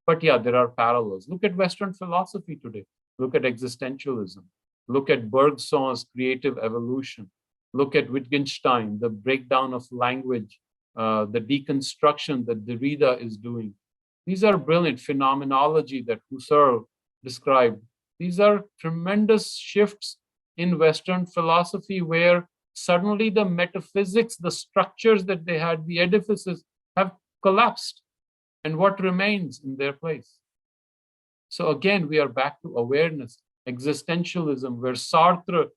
But yeah, there are parallels. Look at Western philosophy today. Look at existentialism. Look at Bergson's creative evolution. Look at Wittgenstein, the breakdown of language, the deconstruction that Derrida is doing. These are brilliant phenomenology that Husserl described. These are tremendous shifts in Western philosophy where suddenly the metaphysics, the structures that they had, the edifices have collapsed. And what remains in their place? So again, we are back to awareness, existentialism, where Sartre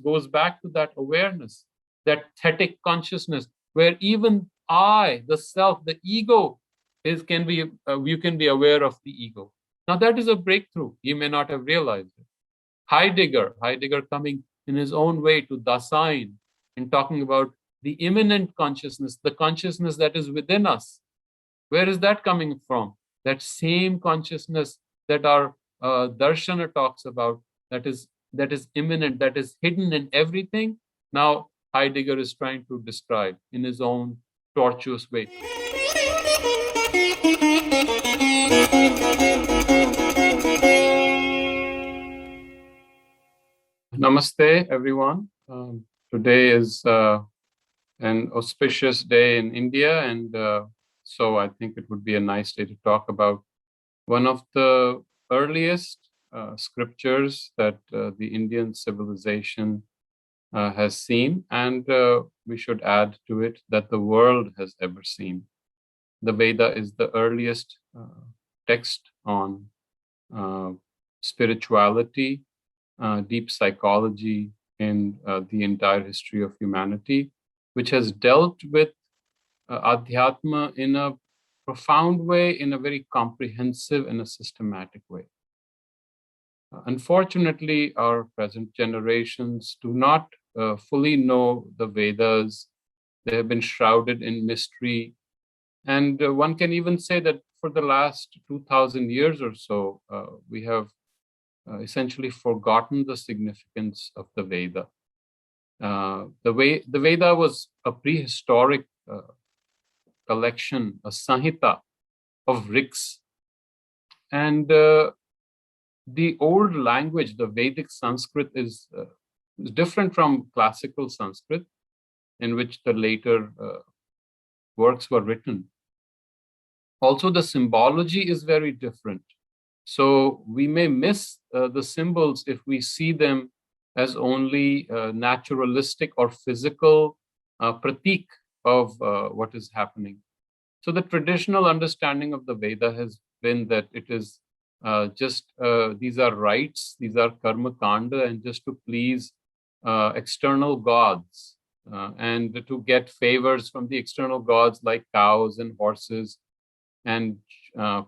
goes back to that awareness, that thetic consciousness, where even I, the self, the ego, you can be aware of the ego. Now that is a breakthrough. You may not have realized it. Heidegger coming in his own way to Dasein and talking about the immanent consciousness, the consciousness that is within us. Where is that coming from? That same consciousness that our darshana talks about, that is immanent, that is hidden in everything. Now Heidegger is trying to describe in his own tortuous way. Namaste, everyone. Today is an auspicious day in India, and so I think it would be a nice day to talk about one of the earliest scriptures that the Indian civilization has seen, and we should add to it that the world has ever seen. The Veda is the earliest text on spirituality, deep psychology in the entire history of humanity, which has dealt with Adhyatma in a profound way, in a very comprehensive and a systematic way. Unfortunately, our present generations do not fully know the Vedas. They have been shrouded in mystery. And one can even say that for the last 2000 years or so, we have essentially forgotten the significance of the Veda. The Veda was a prehistoric collection, a Samhita of riks. And the old language, the Vedic Sanskrit, is different from classical Sanskrit, in which the later works were written. Also, the symbology is very different. So we may miss the symbols if we see them as only naturalistic or physical pratik of what is happening. So the traditional understanding of the Veda has been that it is these are rites, these are karma kanda, and just to please external gods and to get favors from the external gods like cows and horses and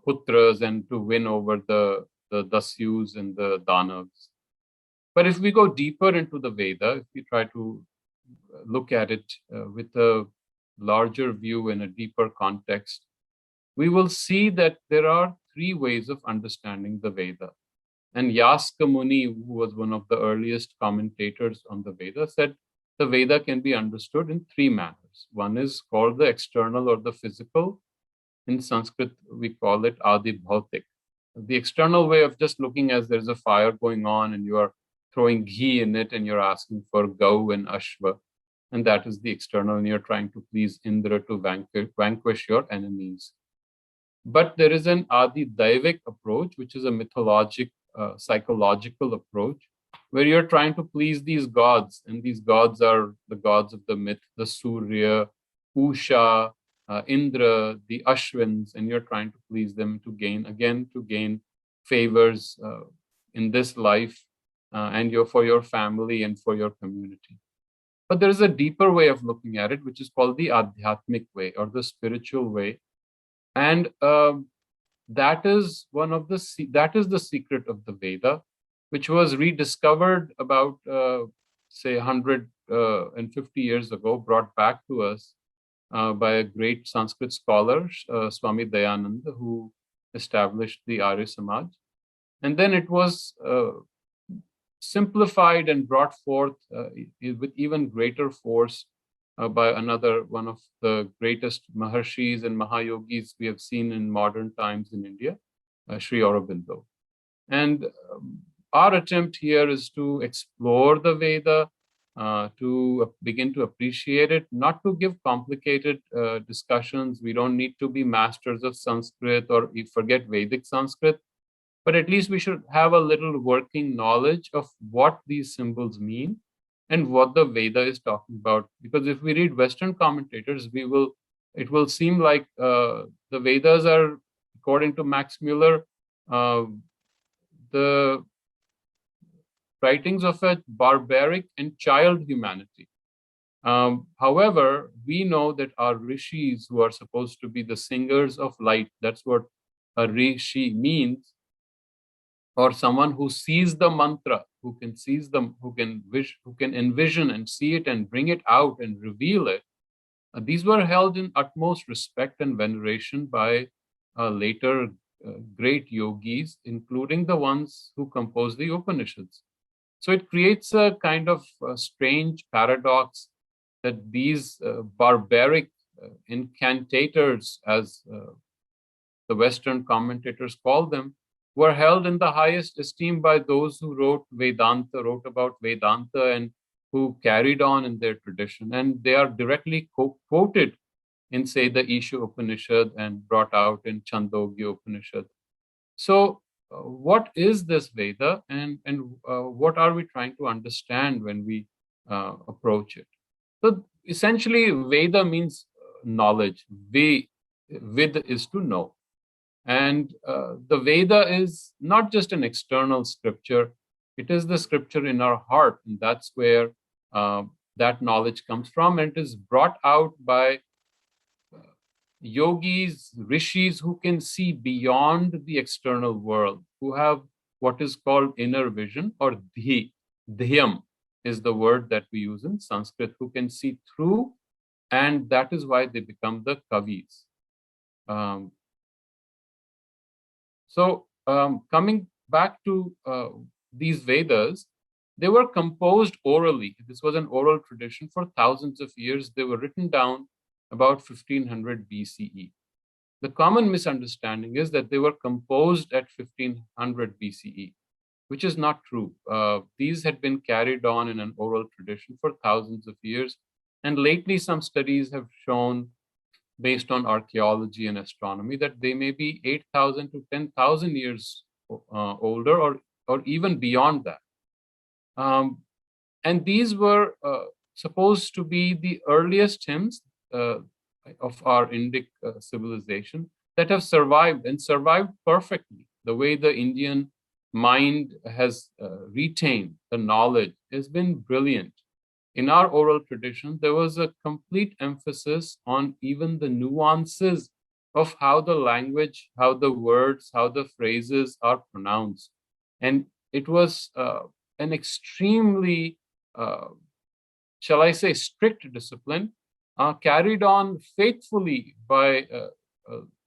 putras, and to win over the dasyus and the danavs. But if we go deeper into the Veda, if we try to look at it with a larger view in a deeper context, we will see that there are three ways of understanding the Veda. And Yaska Muni, who was one of the earliest commentators on the Veda, said the Veda can be understood in three manners. One is called the external or the physical. In Sanskrit, we call it Adi Bhautik. The external way of just looking as there's a fire going on and you are throwing ghee in it and you're asking for Gau and Ashva. And that is the external, and you're trying to please Indra to vanquish your enemies. But there is an Adi Daivik approach, which is a mythologic, psychological approach, where you're trying to please these gods. And these gods are the gods of the myth, the Surya, Usha, Indra, the Ashwins, and you're trying to please them to gain favors in this life and for your family and for your community. But there is a deeper way of looking at it, which is called the Adhyatmic way or the spiritual way. And that is the secret of the Veda, which was rediscovered about, say, 150 years ago, brought back to us by a great Sanskrit scholar, Swami Dayananda, who established the Arya Samaj. And then it was simplified and brought forth with even greater force by another one of the greatest Maharshis and Mahayogis we have seen in modern times in India, Sri Aurobindo. And our attempt here is to explore the Veda, to begin to appreciate it, not to give complicated discussions. We don't need to be masters of Sanskrit or forget Vedic Sanskrit, but at least we should have a little working knowledge of what these symbols mean and what the Veda is talking about. Because if we read Western commentators, it will seem like the Vedas are, according to Max Muller, the writings of a barbaric and child humanity. However, we know that our rishis, who are supposed to be the singers of light, that's what a rishi means, or someone who sees the mantra, who can seize them, who can envision and see it and bring it out and reveal it. These were held in utmost respect and veneration by later great yogis, including the ones who composed the Upanishads. So it creates a kind of strange paradox that these barbaric incantators, as the Western commentators call them, were held in the highest esteem by those who wrote about Vedanta, and who carried on in their tradition. And they are directly quoted in, say, the Isha Upanishad and brought out in Chandogya Upanishad. So, what is this Veda, and what are we trying to understand when we approach it? So, essentially, Veda means knowledge. Vid is to know. And the Veda is not just an external scripture, it is the scripture in our heart. And that's where that knowledge comes from. And it is brought out by yogis, rishis who can see beyond the external world, who have what is called inner vision, or dhyam is the word that we use in Sanskrit, who can see through, and that is why they become the kavis. Coming back to these Vedas, they were composed orally. This was an oral tradition for thousands of years. They were written down about 1500 BCE. The common misunderstanding is that they were composed at 1500 BCE, which is not true. These had been carried on in an oral tradition for thousands of years. And lately, some studies have shown, based on archaeology and astronomy, that they may be 8,000 to 10,000 years older, or even beyond that. And these were supposed to be the earliest hymns of our Indic civilization that have survived, and survived perfectly. The way the Indian mind has retained the knowledge has been brilliant. In our oral tradition, there was a complete emphasis on even the nuances of how the language, how the words, how the phrases are pronounced. And it was an extremely, shall I say, strict discipline, carried on faithfully by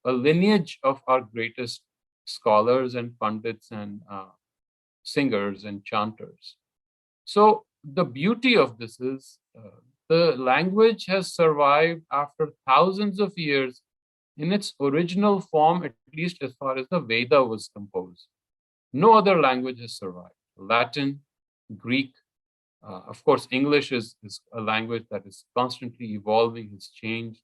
a lineage of our greatest scholars and pundits and singers and chanters. So the beauty of this is the language has survived after thousands of years in its original form, at least as far as the Veda was composed. No other language has survived. Latin, Greek, of course, English is a language that is constantly evolving, has changed.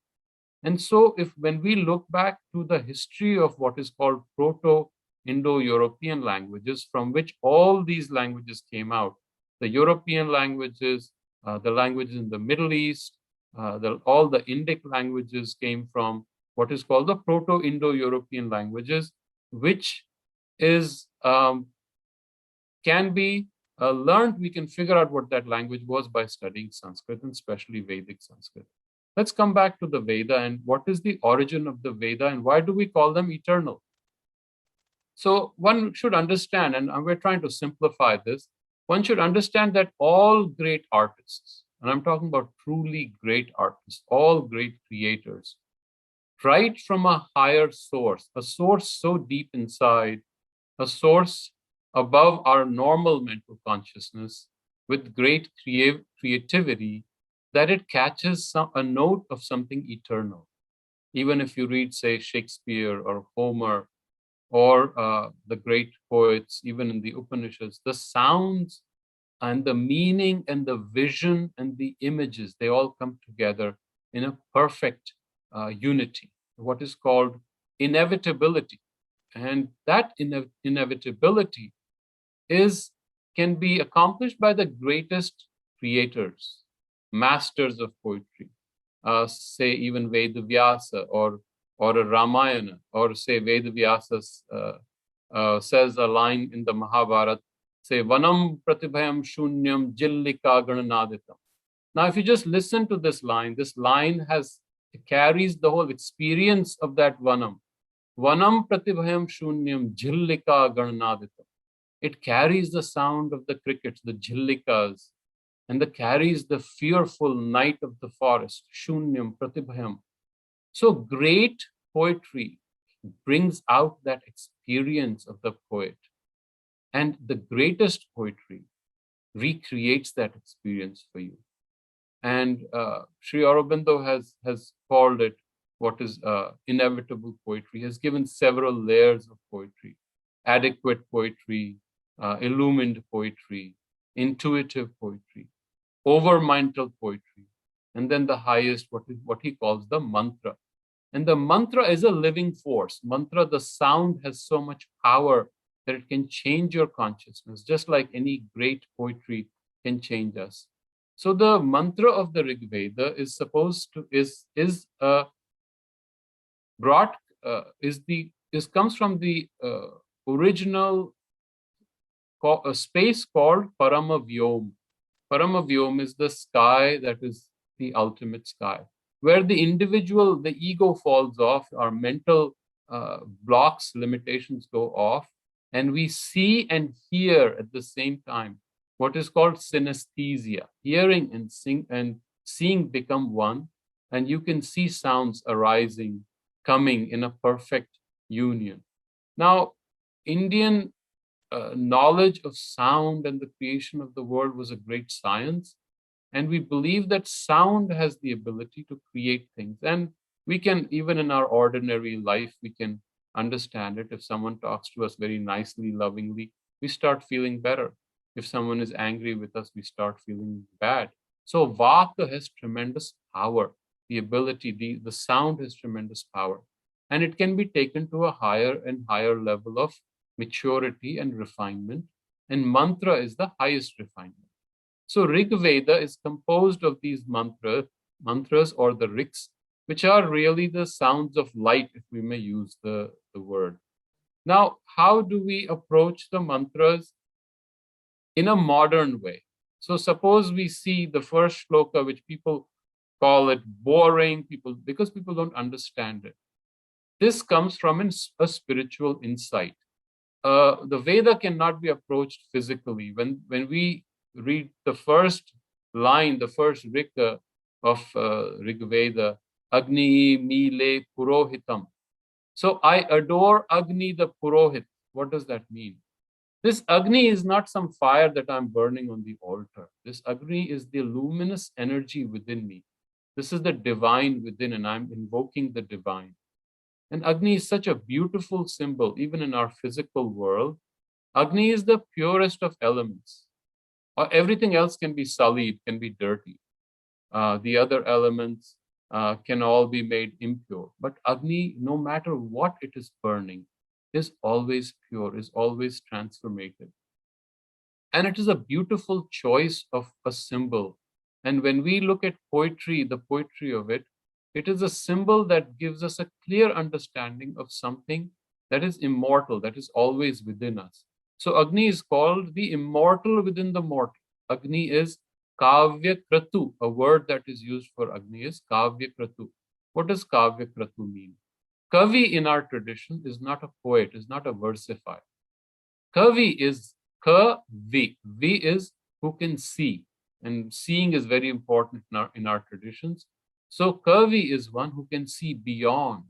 And so when we look back to the history of what is called Proto-Indo-European languages, from which all these languages came out, the European languages, the languages in the Middle East, all the Indic languages came from what is called the Proto-Indo-European languages, which is can be learned. We can figure out what that language was by studying Sanskrit, and especially Vedic Sanskrit. Let's come back to the Veda and what is the origin of the Veda and why do we call them eternal? So one should understand, and we're trying to simplify this, one should understand that all great artists, and I'm talking about truly great artists, all great creators, write from a higher source, a source so deep inside, a source above our normal mental consciousness, with great creativity, that it catches a note of something eternal. Even if you read, say, Shakespeare or Homer or the great poets, even in the Upanishads, the sounds and the meaning and the vision and the images, they all come together in a perfect unity, what is called inevitability. And that inevitability can be accomplished by the greatest creators, masters of poetry, say even Vedavyasa or a Ramayana, or say Vedavyasa says a line in the Mahabharata, say Vanam Pratibhayam Shunyam Jillika Gananaditam. Now, if you just listen to this line carries the whole experience of that Vanam. Vanam Pratibhayam Shunyam Jillika Gananaditam. It carries the sound of the crickets, the jillikas, and it carries the fearful night of the forest, Shunyam Pratibhayam. So great poetry brings out that experience of the poet. And the greatest poetry recreates that experience for you. And Sri Aurobindo has called it what is inevitable poetry. He has given several layers of poetry: adequate poetry, illumined poetry, intuitive poetry, over-mental poetry, and then the highest, what he calls the mantra. And the mantra is a living force. Mantra, the sound has so much power that it can change your consciousness, just like any great poetry can change us. So the mantra of the Rig Veda is comes from the original a space called Paramavyom. Paramavyom is the sky that is the ultimate sky, where the individual, the ego falls off, our mental blocks, limitations go off, and we see and hear at the same time what is called synesthesia. Hearing and seeing become one, and you can see sounds arising, coming in a perfect union. Now, Indian knowledge of sound and the creation of the world was a great science. And we believe that sound has the ability to create things. And we can, even in our ordinary life, we can understand it. If someone talks to us very nicely, lovingly, we start feeling better. If someone is angry with us, we start feeling bad. So Vaka has tremendous power. The ability, the sound has tremendous power. And it can be taken to a higher and higher level of maturity and refinement. And mantra is the highest refinement. So Rig Veda is composed of these mantras or the riks, which are really the sounds of light, if we may use the word. Now, how do we approach the mantras in a modern way? So suppose we see the first shloka, which people call it boring, because people don't understand it. This comes from a spiritual insight. The Veda cannot be approached physically. When we read the first line, the first rika of Rig Veda, Agni Mile Purohitam. So I adore Agni the Purohit. What does that mean? This Agni is not some fire that I'm burning on the altar. This Agni is the luminous energy within me. This is the divine within, and I'm invoking the divine. And Agni is such a beautiful symbol, even in our physical world. Agni is the purest of elements. Everything else can be sullied, can be dirty. The other elements can all be made impure. But Agni, no matter what it is burning, is always pure, is always transformative. And it is a beautiful choice of a symbol. And when we look at poetry, the poetry of it, it is a symbol that gives us a clear understanding of something that is immortal, that is always within us. So Agni is called the immortal within the mortal. Agni is Kavya Kratu. A word that is used for Agni is Kavya Kratu. What does Kavya Kratu mean? Kavi in our tradition is not a poet, is not a versifier. Kavi is Kavi. Vi is who can see. And seeing is very important in our traditions. So Kavi is one who can see beyond.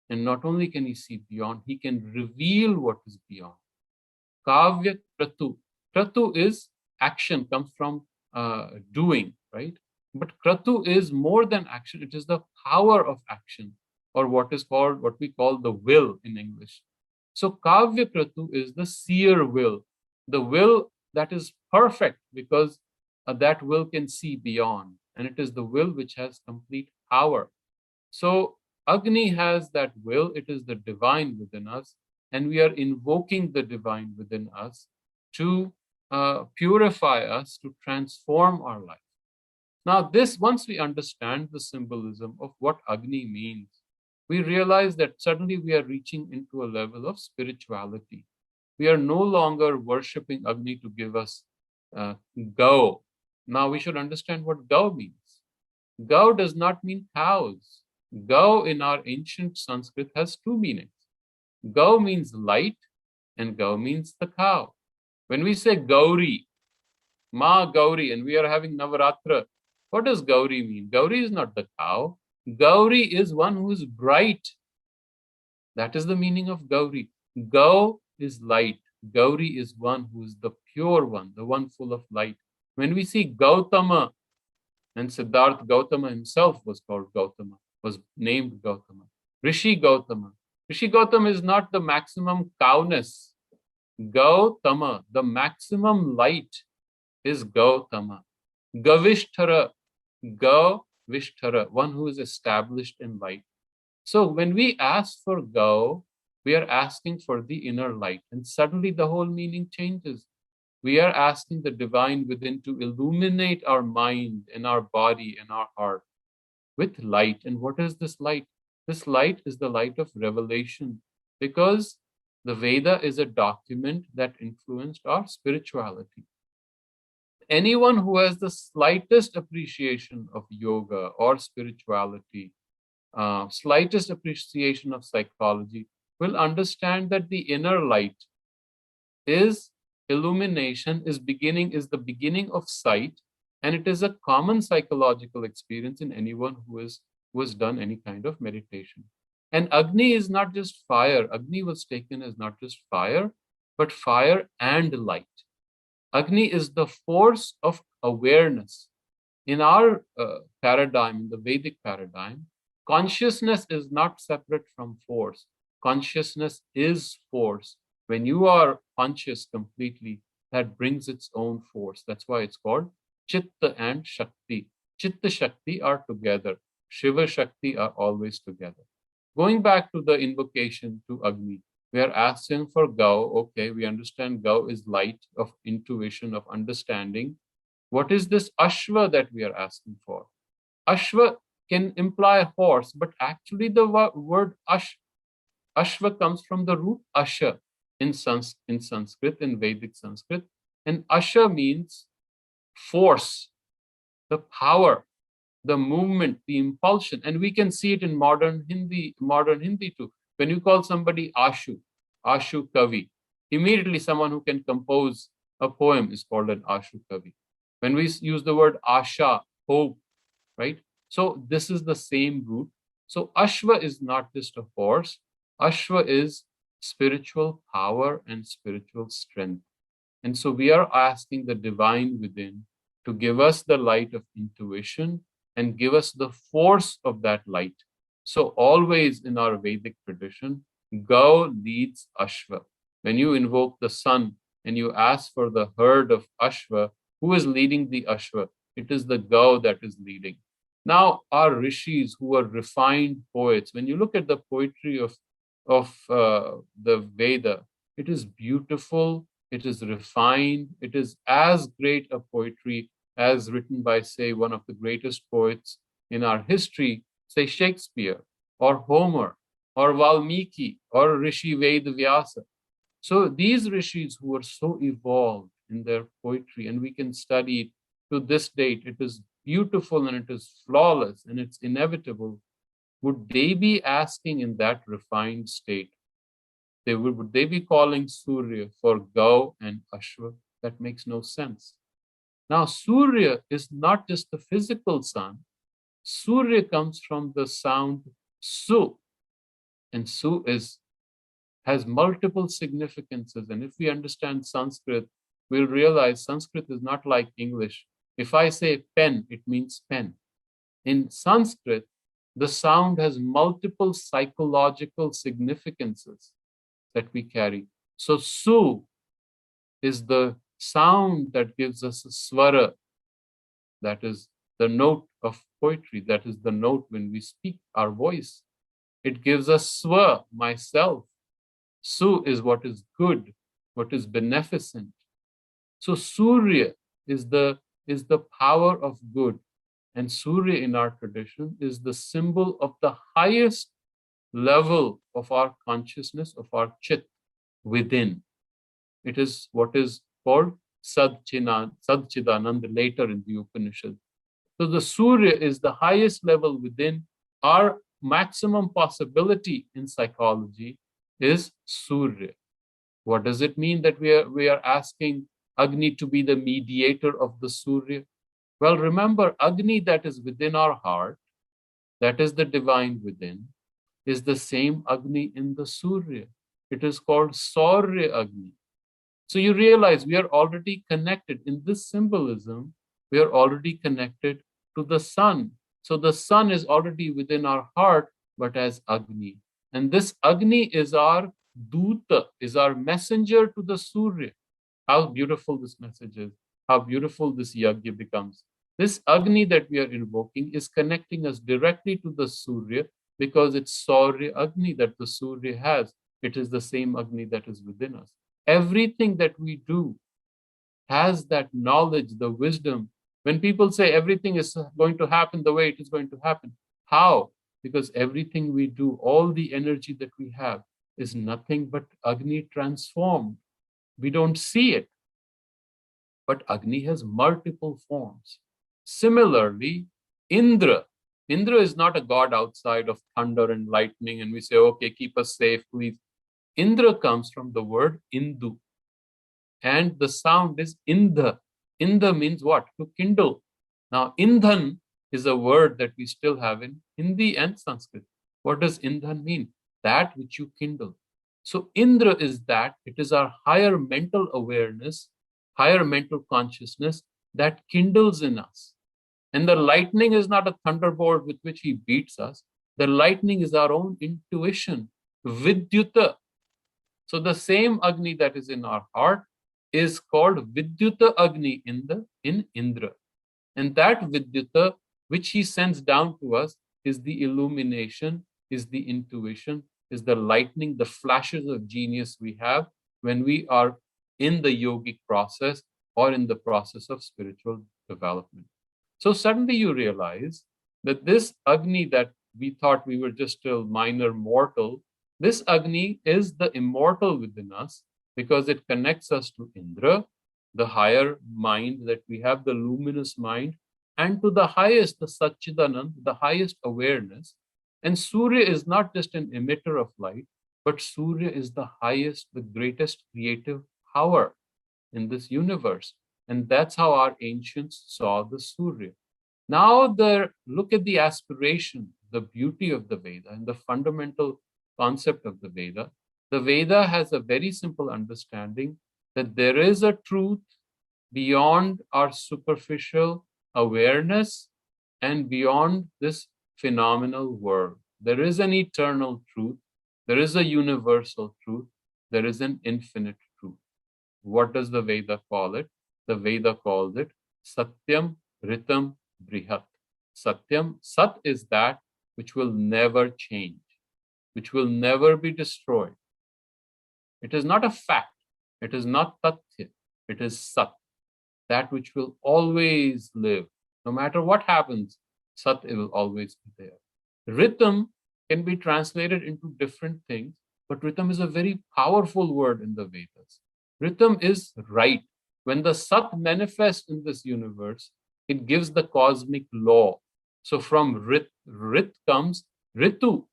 And not only can he see beyond, he can reveal what is beyond. Kavya Kratu. Kratu is action, comes from doing, right? But Kratu is more than action. It is the power of action, or what we call the will in English. So Kavya Kratu is the seer will, the will that is perfect because that will can see beyond, and it is the will which has complete power. So Agni has that will, it is the divine within us, and we are invoking the divine within us to purify us, to transform our life. Now, once we understand the symbolism of what Agni means, we realize that suddenly we are reaching into a level of spirituality. We are no longer worshipping Agni to give us Gau. Now we should understand what Gau means. Gau does not mean cows. Gau in our ancient Sanskrit has two meanings. Gau means light and Gau means the cow. When we say Gauri, Ma Gauri, and we are having Navaratra, what does Gauri mean? Gauri is not the cow. Gauri is one who is bright. That is the meaning of Gauri. Gau is light. Gauri is one who is the pure one, the one full of light. When we see Gautama, and Siddhartha Gautama himself was called Gautama, was named Gautama. Rishi Gautama. Rishi Gautama is not the maximum cowness. Gautama, the maximum light, is Gautama. Gavishtara, Gavishtara, one who is established in light. So when we ask for Gau, we are asking for the inner light, and suddenly the whole meaning changes. We are asking the divine within to illuminate our mind and our body and our heart with light. And what is this light? This light is the light of revelation, because the Veda is a document that influenced our spirituality. Anyone who has the slightest appreciation of yoga or spirituality, slightest appreciation of psychology, will understand that the inner light is illumination, is the beginning of sight, and it is a common psychological experience in anyone who has done any kind of meditation. And Agni is not just fire. Agni was taken as not just fire, but fire and light. Agni is the force of awareness. In our paradigm, in the Vedic paradigm, consciousness is not separate from force. Consciousness is force. When you are conscious completely, that brings its own force. That's why it's called Chitta and Shakti. Chitta Shakti are together. Shiva Shakti are always together. Going back to the invocation to Agni, we are asking for Gau. Okay, we understand Gau is light of intuition, of understanding. What is this Ashva that we are asking for? Ashva can imply horse, but actually the word Ashva comes from the root Asha in Sanskrit, in Vedic Sanskrit. And Asha means force, the power, the movement, the impulsion. And we can see it in modern Hindi too. When you call somebody Ashu Kavi, immediately someone who can compose a poem is called an Ashu Kavi. When we use the word Asha, hope, right? So this is the same root. So Ashva is not just a horse. Ashva is spiritual power and spiritual strength. And so we are asking the divine within to give us the light of intuition and give us the force of that light. So always in our Vedic tradition, Gau leads Ashva. When you invoke the sun and you ask for the herd of Ashva, who is leading the Ashva? It is the Gau that is leading. Now, our rishis who are refined poets, when you look at the poetry of the Veda, it is beautiful, it is refined, it is as great a poetry as written by, say, one of the greatest poets in our history, say Shakespeare, or Homer, or Valmiki, or Rishi Vyasa. So these rishis who are so evolved in their poetry, and we can study it to this date, it is beautiful and it is flawless and it's inevitable. Would they be asking in that refined state? Would they be calling Surya for Gau and Ashwa? That makes no sense. Now, Surya is not just the physical sun. Surya comes from the sound Su, and Su has multiple significances. And if we understand Sanskrit, we'll realize Sanskrit is not like English. If I say pen, it means pen. In Sanskrit, the sound has multiple psychological significances that we carry. So su is the sound that gives us a swara, that is the note of poetry, that is the note when we speak, our voice. It gives us swa, myself. Su is what is good, what is beneficent. So Surya is the power of good. And Surya in our tradition is the symbol of the highest level of our consciousness, of our chit within. It is what is called Sadchidanand later in the Upanishad. So the Surya is the highest level within. Our maximum possibility in psychology is Surya. What does it mean that we are asking Agni to be the mediator of the Surya? Well, remember, Agni that is within our heart, that is the divine within, is the same Agni in the Surya. It is called Saurya Agni. So you realize we are already connected. In this symbolism, we are already connected to the sun. So the sun is already within our heart, but as Agni. And this Agni is our Duta, is our messenger to the Surya. How beautiful this message is, how beautiful this yajna becomes. This Agni that we are invoking is connecting us directly to the Surya because it's Saurya Agni that the Surya has. It is the same Agni that is within us. Everything that we do has that knowledge, the wisdom. When people say everything is going to happen the way it is going to happen, how? Because everything we do, all the energy that we have, is nothing but Agni transformed. We don't see it, but Agni has multiple forms. Similarly, Indra. Indra is not a god outside of thunder and lightning, and we say, okay, keep us safe, please. Indra comes from the word Indu, and the sound is Indha. Indha means what? To kindle. Now, Indhan is a word that we still have in Hindi and Sanskrit. What does Indhan mean? That which you kindle. So Indra is that, it is our higher mental awareness, higher mental consciousness that kindles in us. And the lightning is not a thunderbolt with which he beats us. The lightning is our own intuition, Vidyuta. So the same Agni that is in our heart is called Vidyuta Agni in Indra. And that Vidyuta, which he sends down to us, is the illumination, is the intuition, is the lightning, the flashes of genius we have when we are in the yogic process or in the process of spiritual development. So suddenly you realize that this Agni that we thought we were just a minor mortal, this Agni is the immortal within us because it connects us to Indra, the higher mind that we have, the luminous mind, and to the highest, the Satchidanand, the highest awareness. And Surya is not just an emitter of light, but Surya is the highest, the greatest creative power in this universe. And that's how our ancients saw the Surya. Now look at the aspiration, the beauty of the Veda and the fundamental concept of the Veda. The Veda has a very simple understanding that there is a truth beyond our superficial awareness and beyond this phenomenal world. There is an eternal truth. There is a universal truth. There is an infinite truth. What does the Veda call it? The Veda calls it Satyam Ritam Brihat. Satyam, Sat is that which will never change, which will never be destroyed. It is not a fact. It is not Tathya. It is Sat, that which will always live. No matter what happens, Sat will always be there. Ritam can be translated into different things, but Ritam is a very powerful word in the Vedas. Ritam is right. When the Sat manifests in this universe, it gives the cosmic law. So from Rit comes Ritu.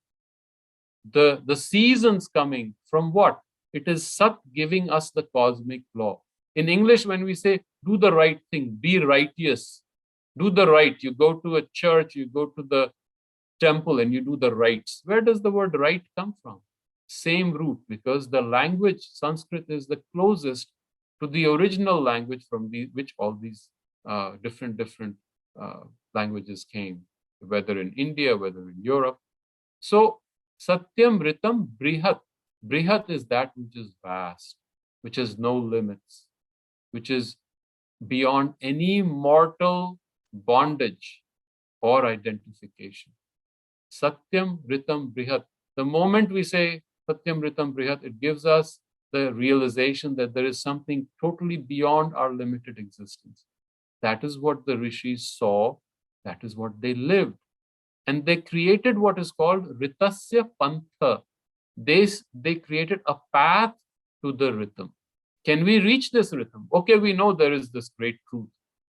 The seasons coming from what? It is Sat giving us the cosmic law. In English, when we say do the right thing, be righteous, do the right, you go to a church, you go to the temple and you do the rites. Where does the word right come from? Same root, because the language Sanskrit is the closest to the original language from which all these different languages came, whether in India, whether in Europe. So Satyam Ritam Brihat. Brihat is that which is vast, which has no limits, which is beyond any mortal bondage or identification. Satyam Ritam Brihat. The moment we say Satyam Ritam Brihat, it gives us the realization that there is something totally beyond our limited existence. That is what the rishis saw, that is what they lived. And they created what is called Ritasya Pantha. They created a path to the rhythm. Can we reach this rhythm? Okay, we know there is this great truth.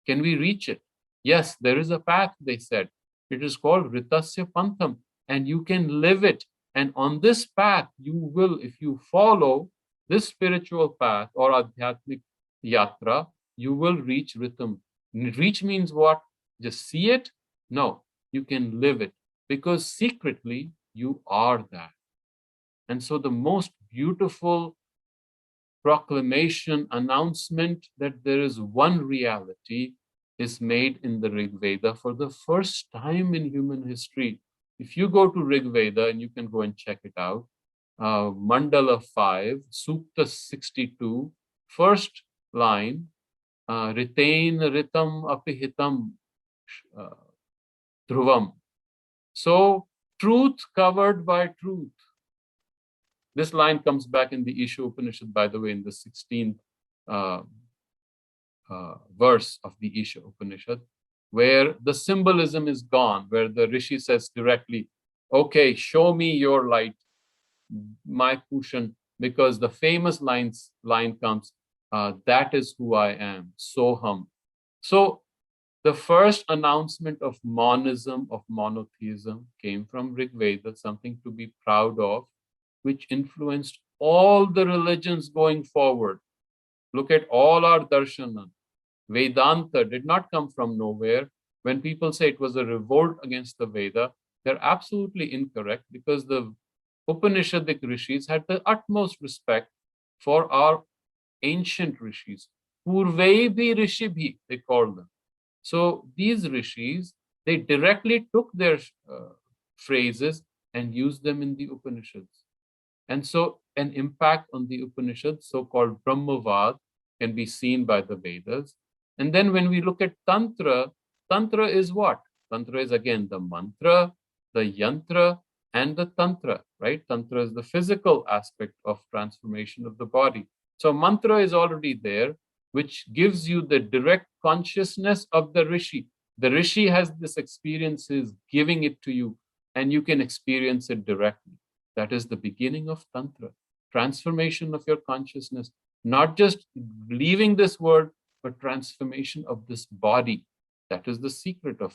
Can we reach it? Yes, there is a path, they said. It is called Ritasya Pantham, and you can live it. And on this path, you will, if you follow this spiritual path or Adhyatmik Yatra, you will reach rhythm. Reach means what? Just see it? No, you can live it because secretly you are that. And so the most beautiful proclamation, announcement that there is one reality is made in the Rig Veda for the first time in human history. If you go to Rig Veda, and you can go and check it out, Mandala 5, Sukta 62, first line, Ritain Ritam Apihitam Dhruvam. So, truth covered by truth. This line comes back in the Isha Upanishad, by the way, in the 16th verse of the Isha Upanishad, where the symbolism is gone, where the Rishi says directly, okay, show me your light, my Pushan, because the famous line comes, that is who I am, Soham. So the first announcement of monism, of monotheism, came from Rig Veda, something to be proud of, which influenced all the religions going forward. Look at all our darshana. Vedanta did not come from nowhere. When people say it was a revolt against the Veda, they're absolutely incorrect because the Upanishadic rishis had the utmost respect for our ancient rishis. Purvebhi Rishibhi, they called them. So these rishis, they directly took their phrases and used them in the Upanishads. And so an impact on the Upanishads, so-called Brahmavad, can be seen by the Vedas. And then when we look at Tantra, Tantra is what? Tantra is again the mantra, the yantra, and the Tantra, right? Tantra is the physical aspect of transformation of the body. So mantra is already there, which gives you the direct consciousness of the Rishi. The Rishi has this experience, is giving it to you, and you can experience it directly. That is the beginning of Tantra, transformation of your consciousness, not just leaving this world, but transformation of this body. That is the secret of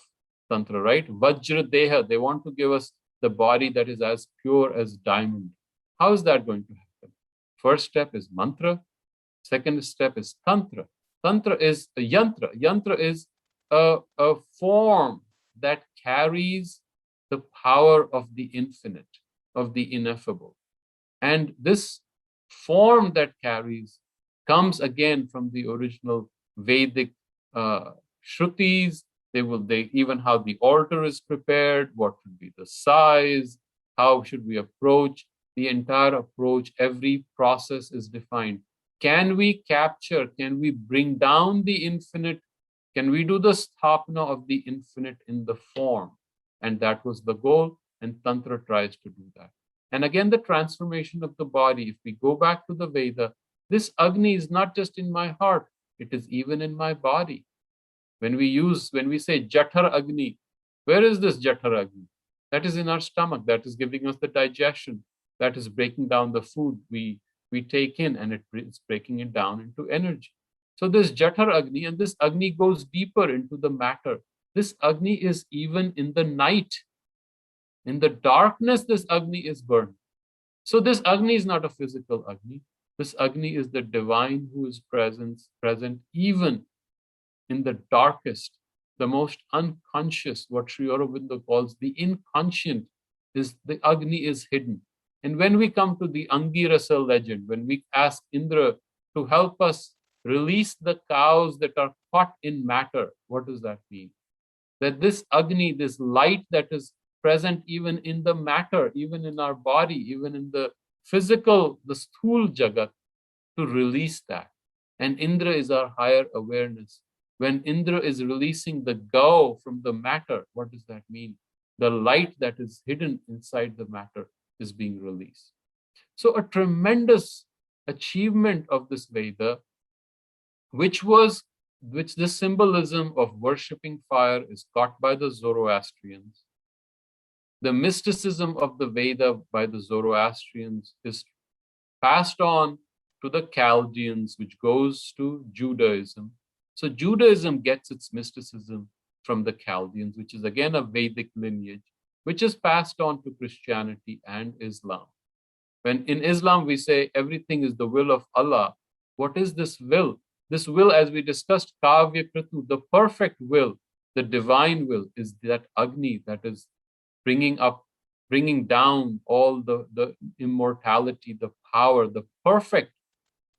Tantra, right? Vajra Deha, they want to give us the body that is as pure as diamond. How is that going to happen? First step is mantra. Second step is Tantra. Tantra is a yantra. Yantra is a form that carries the power of the infinite, of the ineffable. And this form that carries comes again from the original Vedic Shrutis. They even how the altar is prepared, what should be the size, how should we approach. The entire approach, every process is defined. Can we capture, can we bring down the infinite? Can we do the sthapana of the infinite in the form? And that was the goal, and Tantra tries to do that. And again, the transformation of the body, if we go back to the Veda, this Agni is not just in my heart, it is even in my body. When we say Jathar Agni, where is this Jathar Agni? That is in our stomach, that is giving us the digestion, that is breaking down the food we take in, and it's breaking it down into energy. So this Jathar Agni, and this Agni goes deeper into the matter. This Agni is even in the night. In the darkness, this Agni is burned. So this Agni is not a physical Agni. This Agni is the divine who is present even in the darkest, the most unconscious, what Sri Aurobindo calls the inconscient, is the Agni is hidden. And when we come to the Angirasa legend, when we ask Indra to help us release the cows that are caught in matter. What does that mean? That this Agni, this light that is present even in the matter, even in our body, even in the physical, the sthul jagat, to release that. And Indra is our higher awareness. When Indra is releasing the gau from the matter, what does that mean? The light that is hidden inside the matter is being released. So a tremendous achievement of this Veda, which this symbolism of worshipping fire is taught by the Zoroastrians. The mysticism of the Veda by the Zoroastrians is passed on to the Chaldeans, which goes to Judaism. So Judaism gets its mysticism from the Chaldeans, which is again a Vedic lineage, which is passed on to Christianity and Islam. When in Islam we say everything is the will of Allah, what is this will? This will, as we discussed, Kavya Kritu, the perfect will, the divine will, is that Agni that is bringing down all the immortality, the power, the perfect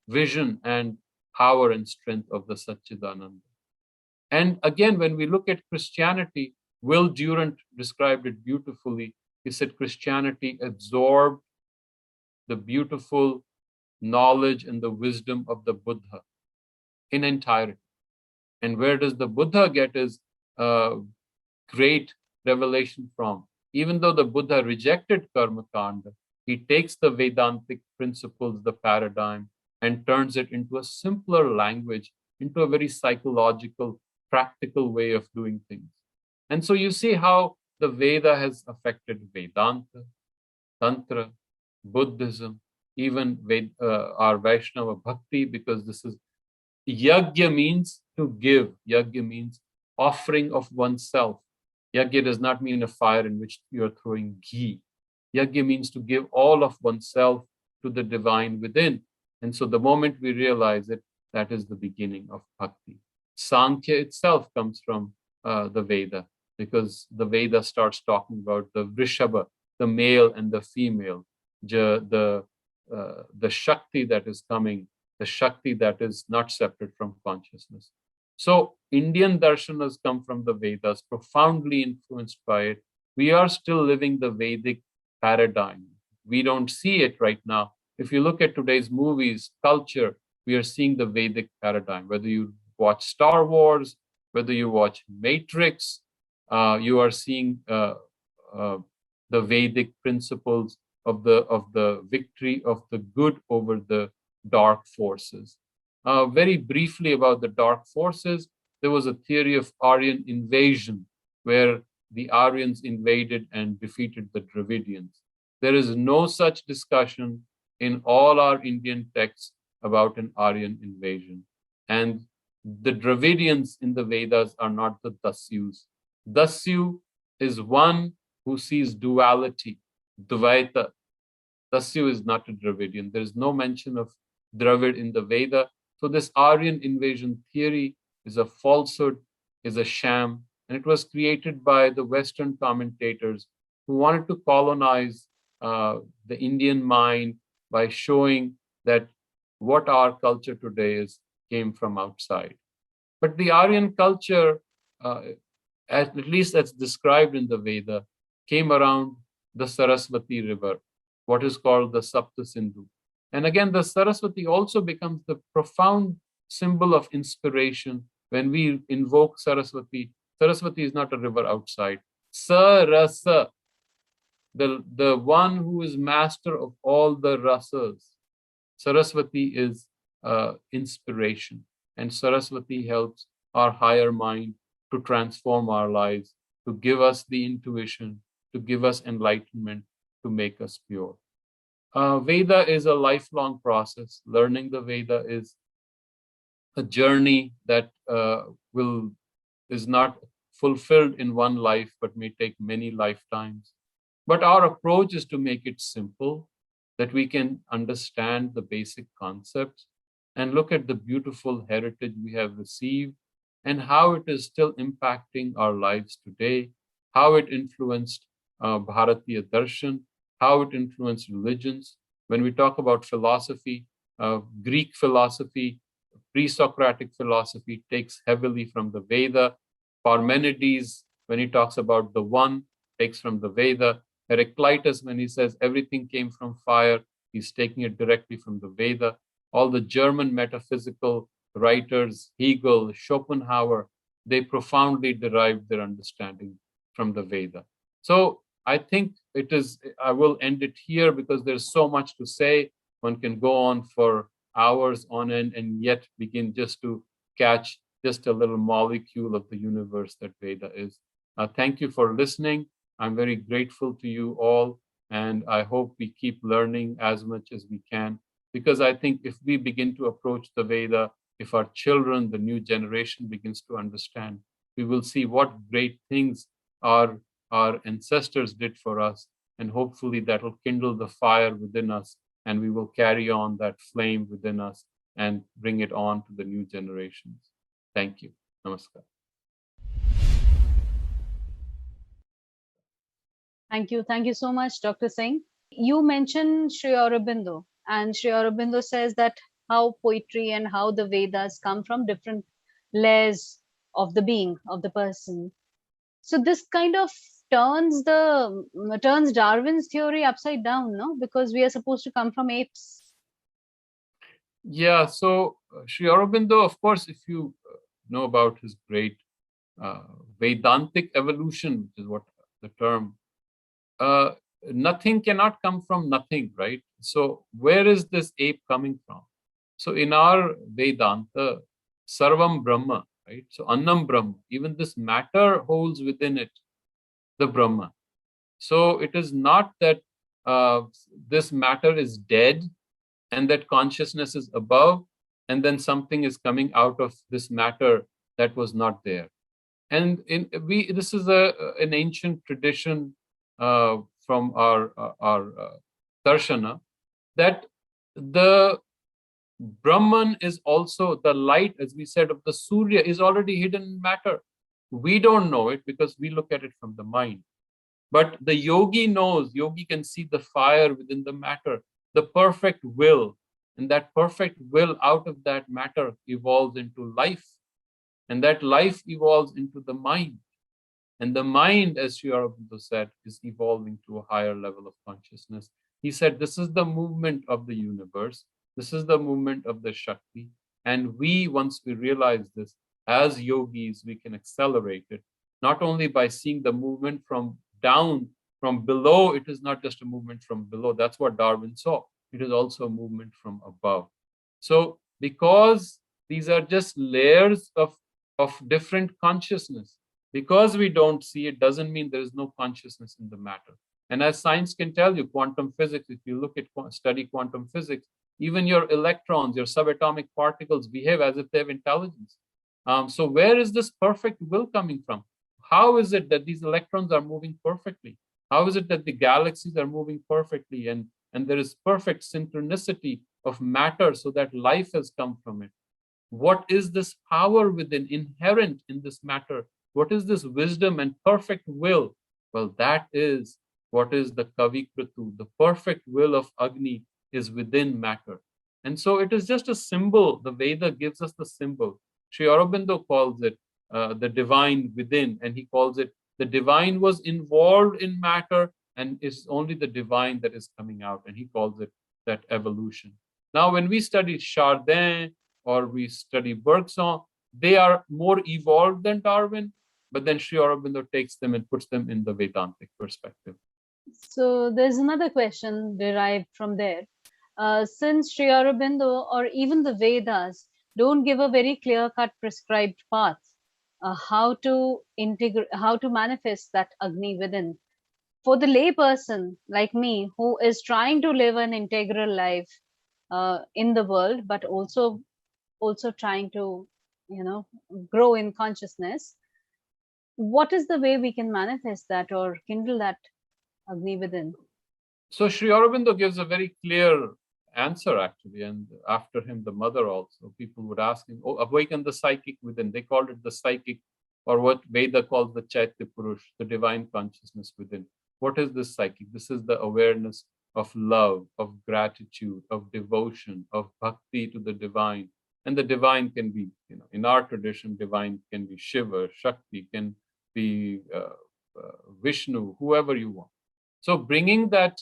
vision and power and strength of the Satchidananda. And again, when we look at Christianity, Will Durant described it beautifully. He said Christianity absorbed the beautiful knowledge and the wisdom of the Buddha in entirety. And where does the Buddha get his great revelation from? Even though the Buddha rejected Karma Kanda, he takes the Vedantic principles, the paradigm, and turns it into a simpler language, into a very psychological, practical way of doing things. And so you see how the Veda has affected Vedanta, Tantra, Buddhism, even our Vaishnava Bhakti, because this is Yajna means to give. Yajna means offering of oneself. Yajna does not mean a fire in which you're throwing ghee. Yajna means to give all of oneself to the divine within. And so the moment we realize it, that is the beginning of Bhakti. Sankhya itself comes from the Veda, because the Veda starts talking about the Vrishabha, the male and the female, the Shakti that is coming, the Shakti that is not separate from consciousness. So Indian darshanas come from the Vedas, profoundly influenced by it. We are still living the Vedic paradigm. We don't see it right now. If you look at today's movies, culture, we are seeing the Vedic paradigm. Whether you watch Star Wars, whether you watch Matrix, you are seeing the Vedic principles of the victory of the good over the dark forces. Very briefly about the dark forces, there was a theory of Aryan invasion where the Aryans invaded and defeated the Dravidians. There is no such discussion in all our Indian texts about an Aryan invasion. And the Dravidians in the Vedas are not the Dasyus. Dasyu is one who sees duality, Dvaita. Dasyu is not a Dravidian. There is no mention of Dravid in the Veda. So this Aryan invasion theory is a falsehood, is a sham, and it was created by the Western commentators who wanted to colonize the Indian mind by showing that what our culture today is came from outside. But the Aryan culture, at least that's described in the Veda, came around the Saraswati River, what is called the Sapta Sindhu. And again, the Saraswati also becomes the profound symbol of inspiration when we invoke Saraswati. Saraswati is not a river outside. Sarasa, the one who is master of all the rasas. Saraswati is inspiration, and Saraswati helps our higher mind to transform our lives, to give us the intuition, to give us enlightenment, to make us pure. Veda is a lifelong process. Learning the Veda is a journey that is not fulfilled in one life, but may take many lifetimes. But our approach is to make it simple, that we can understand the basic concepts and look at the beautiful heritage we have received and how it is still impacting our lives today, how it influenced Bharatiya Darshan, how it influenced religions. When we talk about philosophy, Greek philosophy Pre-Socratic philosophy takes heavily from the Veda. Parmenides, when he talks about the one, takes from the Veda. Heraclitus, when he says everything came from fire, he's taking it directly from the Veda. All the German metaphysical writers, Hegel, Schopenhauer, they profoundly derived their understanding from the Veda. So I think I will end it here because there's so much to say. One can go on for hours on end and yet begin just to catch just a little molecule of the universe that Veda is. Thank you for listening. I'm very grateful to you all, and I hope we keep learning as much as we can, because I think if we begin to approach the Veda, if our children, the new generation, begins to understand, we will see what great things our ancestors did for us, and hopefully that will kindle the fire within us, and we will carry on that flame within us and bring it on to the new generations. Thank you. Namaskar. Thank you. Thank you so much, Dr. Singh. You mentioned Sri Aurobindo, and Sri Aurobindo says that how poetry and how the Vedas come from different layers of the being, of the person. So this kind of turns Darwin's theory upside down, no? Because we are supposed to come from apes. Yeah, so Sri Aurobindo, of course, if you know about his great Vedantic evolution, which is what the term, nothing cannot come from nothing, right? So where is this ape coming from? So in our Vedanta, Sarvam Brahma, right? So Annam Brahma, even this matter holds within it the Brahma. So it is not that this matter is dead and that consciousness is above, and then something is coming out of this matter that was not there. And this is an ancient tradition from our darshana, that the Brahman is also the light, as we said, of the Surya is already hidden in matter. We don't know it because we look at it from the mind. But the yogi knows, yogi can see the fire within the matter, the perfect will. And that perfect will out of that matter evolves into life. And that life evolves into the mind. And the mind, as Sri Aurobindo said, is evolving to a higher level of consciousness. He said, this is the movement of the universe. This is the movement of the Shakti. And we, once we realize this, as yogis, we can accelerate it, not only by seeing the movement from down, from below. It is not just a movement from below. That's what Darwin saw. It is also a movement from above. So because these are just layers of different consciousness, because we don't see it doesn't mean there is no consciousness in the matter. And as science can tell you, quantum physics, if you look at study quantum physics, even your electrons, your subatomic particles behave as if they have intelligence. So where is this perfect will coming from? How is it that these electrons are moving perfectly? How is it that the galaxies are moving perfectly, and there is perfect synchronicity of matter so that life has come from it? What is this power within, inherent in this matter? What is this wisdom and perfect will? Well, that is what is the Kavikratu, the perfect will of Agni is within matter. And so it is just a symbol. The Veda gives us the symbol. Sri Aurobindo calls it the divine within, and he calls it the divine was involved in matter, and it's only the divine that is coming out, and he calls it that evolution. Now, when we study Chardin or we study Bergson, they are more evolved than Darwin, but then Sri Aurobindo takes them and puts them in the Vedantic perspective. So there's another question derived from there. Since Sri Aurobindo or even the Vedas don't give a very clear-cut prescribed path, how to manifest that Agni within. For the layperson like me, who is trying to live an integral life in the world, but also trying to, grow in consciousness, what is the way we can manifest that or kindle that Agni within? So Sri Aurobindo gives a very clear answer, actually, and after him, the mother also. People would ask him, oh, awaken the psychic within. They called it the psychic, or what Veda calls the Chaitya Purush, the divine consciousness within. What is this psychic? This is the awareness of love, of gratitude, of devotion, of bhakti to the divine. And the divine can be, in our tradition, divine can be Shiva, Shakti, can be Vishnu, whoever you want. So bringing that,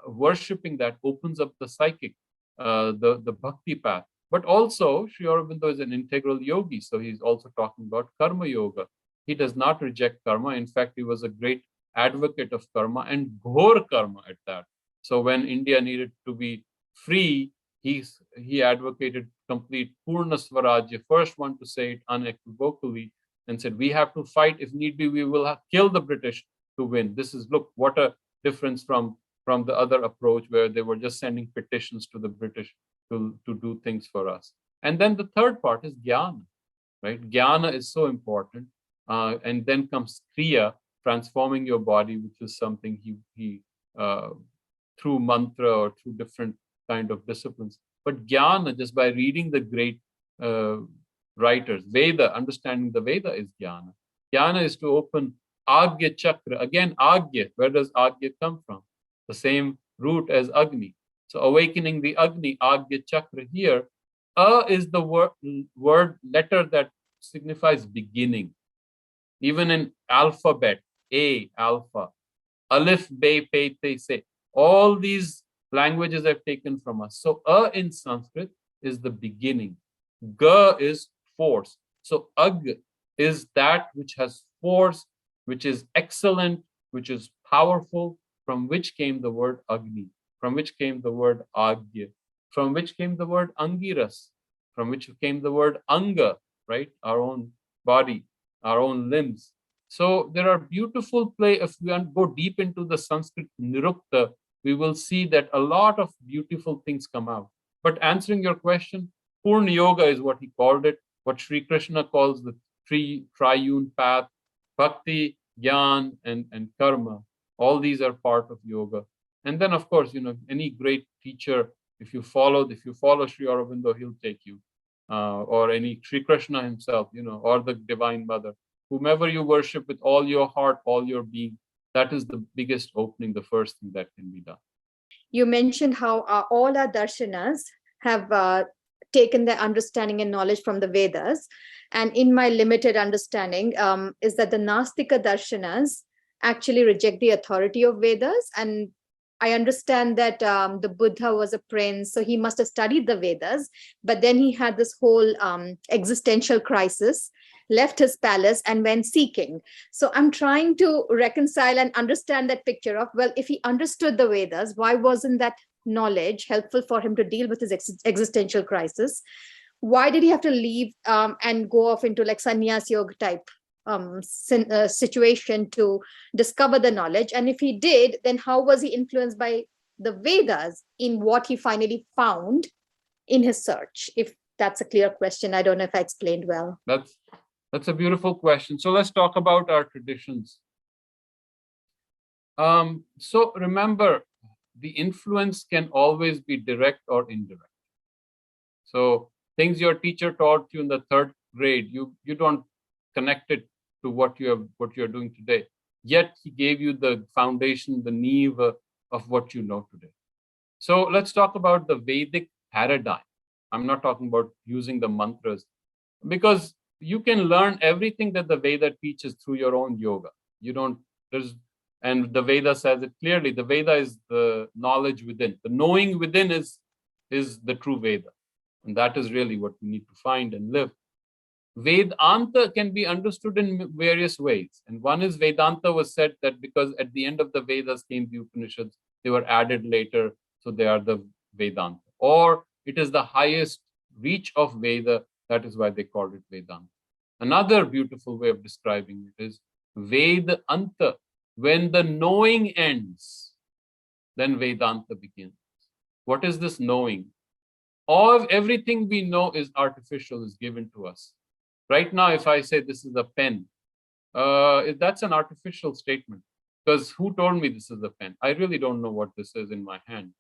worshipping that opens up the psychic, the bhakti path. But also, Sri Aurobindo is an integral yogi, so he's also talking about karma yoga. He does not reject karma. In fact, he was a great advocate of karma and ghor karma at that. So when India needed to be free, he advocated complete Purna Swarajya, first one to say it unequivocally, and said, we have to fight. If need be, we will kill the British to win. This is, look, what a difference from the other approach where they were just sending petitions to the British to do things for us. And then the third part is jnana, right? Jnana is so important. And then comes kriya, transforming your body, which is something he through mantra or through different kind of disciplines. But jnana, just by reading the great writers, Veda, understanding the Veda is jnana. Jnana is to open Agya Chakra. Again, Agya, where does Agya come from? The same root as Agni. So awakening the Agni, Agya Chakra here. Is the word letter that signifies beginning. Even in alphabet, A, alpha, Alif, Be, Pe, Te, Se. All these languages have taken from us. So in Sanskrit is the beginning. Ga is force. So Ag is that which has force, which is excellent, which is powerful, from which came the word Agni, from which came the word Agya, from which came the word Angiras, from which came the word Anga, right? Our own body, our own limbs. So there are beautiful play. If we go deep into the Sanskrit Nirukta, we will see that a lot of beautiful things come out. But answering your question, Purna Yoga is what he called it, what Sri Krishna calls the triune path, bhakti, jnana, and karma. All these are part of yoga. And then, of course, any great teacher, if you follow Sri Aurobindo, he'll take you. Or any Sri Krishna himself, or the Divine Mother. Whomever you worship with all your heart, all your being, that is the biggest opening, the first thing that can be done. You mentioned how all our darshanas have taken their understanding and knowledge from the Vedas. And in my limited understanding, is that the Nastika darshanas actually reject the authority of Vedas. And I understand that the Buddha was a prince, so he must have studied the Vedas, but then he had this whole existential crisis, left his palace and went seeking. So I'm trying to reconcile and understand that picture of, well, if he understood the Vedas, why wasn't that knowledge helpful for him to deal with his existential crisis? Why did he have to leave and go off into like sannyas yoga type situation to discover the knowledge? And if he did, then how was he influenced by the Vedas in what he finally found in his search? If that's a clear question, I don't know if I explained well. That's a beautiful question. So let's talk about our traditions. So remember, the influence can always be direct or indirect. So things your teacher taught you in the third grade, you don't connect it to what you're doing today. Yet he gave you the foundation, the neve of what you know today. So let's talk about the Vedic paradigm. I'm not talking about using the mantras, because you can learn everything that the Veda teaches through your own yoga. And the Veda says it clearly. The Veda is the knowledge within. The knowing within is the true Veda. And that is really what we need to find and live. Vedanta can be understood in various ways. And one is Vedanta was said that because at the end of the Vedas came the Upanishads, they were added later, so they are the Vedanta. Or it is the highest reach of Veda, that is why they called it Vedanta. Another beautiful way of describing it is Vedanta. When the knowing ends, then Vedanta begins. What is this knowing? Everything we know is artificial, is given to us. Right now, if I say this is a pen, that's an artificial statement, because who told me this is a pen? I really don't know what this is in my hand.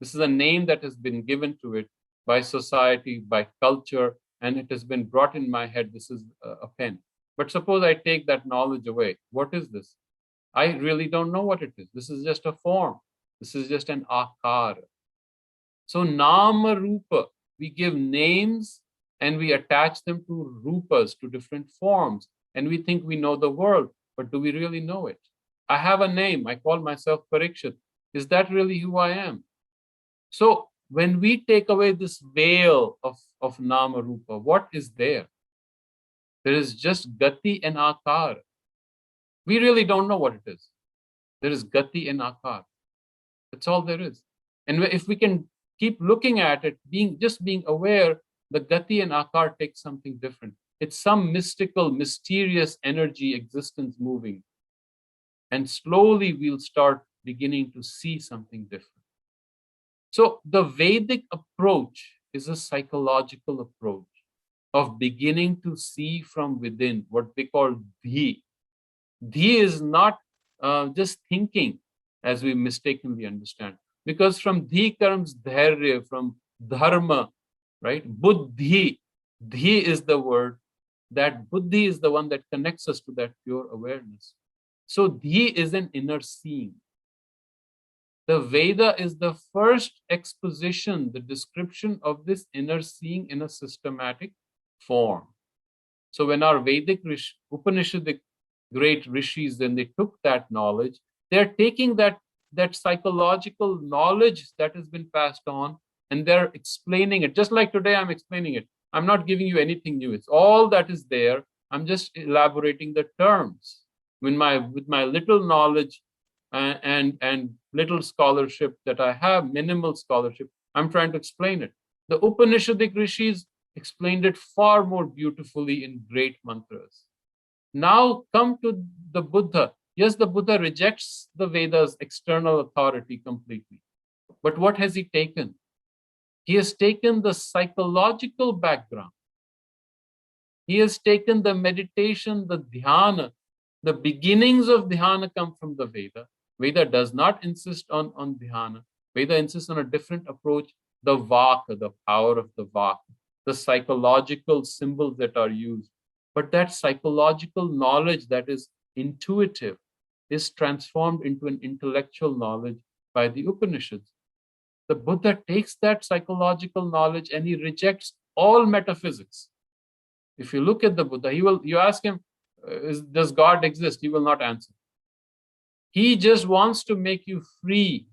This is a name that has been given to it by society, by culture, and it has been brought in my head. This is a pen. But suppose I take that knowledge away. What is this? I really don't know what it is. This is just a form. This is just an akara. So nama rupa, we give names and we attach them to rupas, to different forms, and we think we know the world, but do we really know it? I have a name, I call myself Parikshit. Is that really who I am? So when we take away this veil of Nama Rupa, what is there? There is just Gati and Akar. We really don't know what it is. There is Gati and Akar. That's all there is. And if we can keep looking at it, being aware, the Gati and Akar takes something different. It's some mystical, mysterious energy, existence moving. And slowly we'll start beginning to see something different. So the Vedic approach is a psychological approach of beginning to see from within, what they call Dhi. Dhi is not just thinking, as we mistakenly understand, because from Dhi comes Dharya, from Dharma, right? Buddhi. Dhi is the word. That Buddhi is the one that connects us to that pure awareness. So Dhi is an inner seeing. The Veda is the first exposition, the description of this inner seeing in a systematic form. So when our Vedic Upanishadic great rishis, then they took that knowledge, they're taking that psychological knowledge that has been passed on, and they're explaining it. Just like today I'm explaining it. I'm not giving you anything new. It's all that is there. I'm just elaborating the terms. With my little knowledge and little scholarship that I have, minimal scholarship, I'm trying to explain it. The Upanishadic rishis explained it far more beautifully in great mantras. Now come to the Buddha. Yes, the Buddha rejects the Vedas' external authority completely. But what has he taken? He has taken the psychological background. He has taken the meditation, the dhyana. The beginnings of dhyana come from the Veda. Veda does not insist on dhyana. Veda insists on a different approach, the vaka, the power of the vaka, the psychological symbols that are used. But that psychological knowledge that is intuitive is transformed into an intellectual knowledge by the Upanishads. The Buddha takes that psychological knowledge and he rejects all metaphysics. If you look at the Buddha, you ask him, does God exist? He will not answer. He just wants to make you free,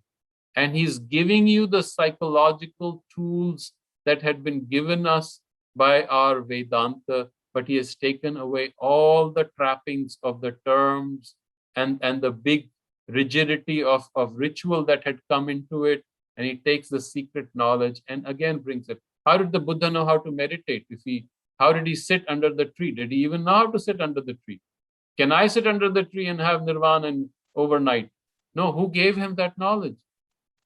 and he's giving you the psychological tools that had been given us by our Vedanta, but he has taken away all the trappings of the terms and the big rigidity of ritual that had come into it, and he takes the secret knowledge and again brings it. How did the Buddha know how to meditate? How did he sit under the tree? Did he even know how to sit under the tree? Can I sit under the tree and have nirvana overnight? No, who gave him that knowledge?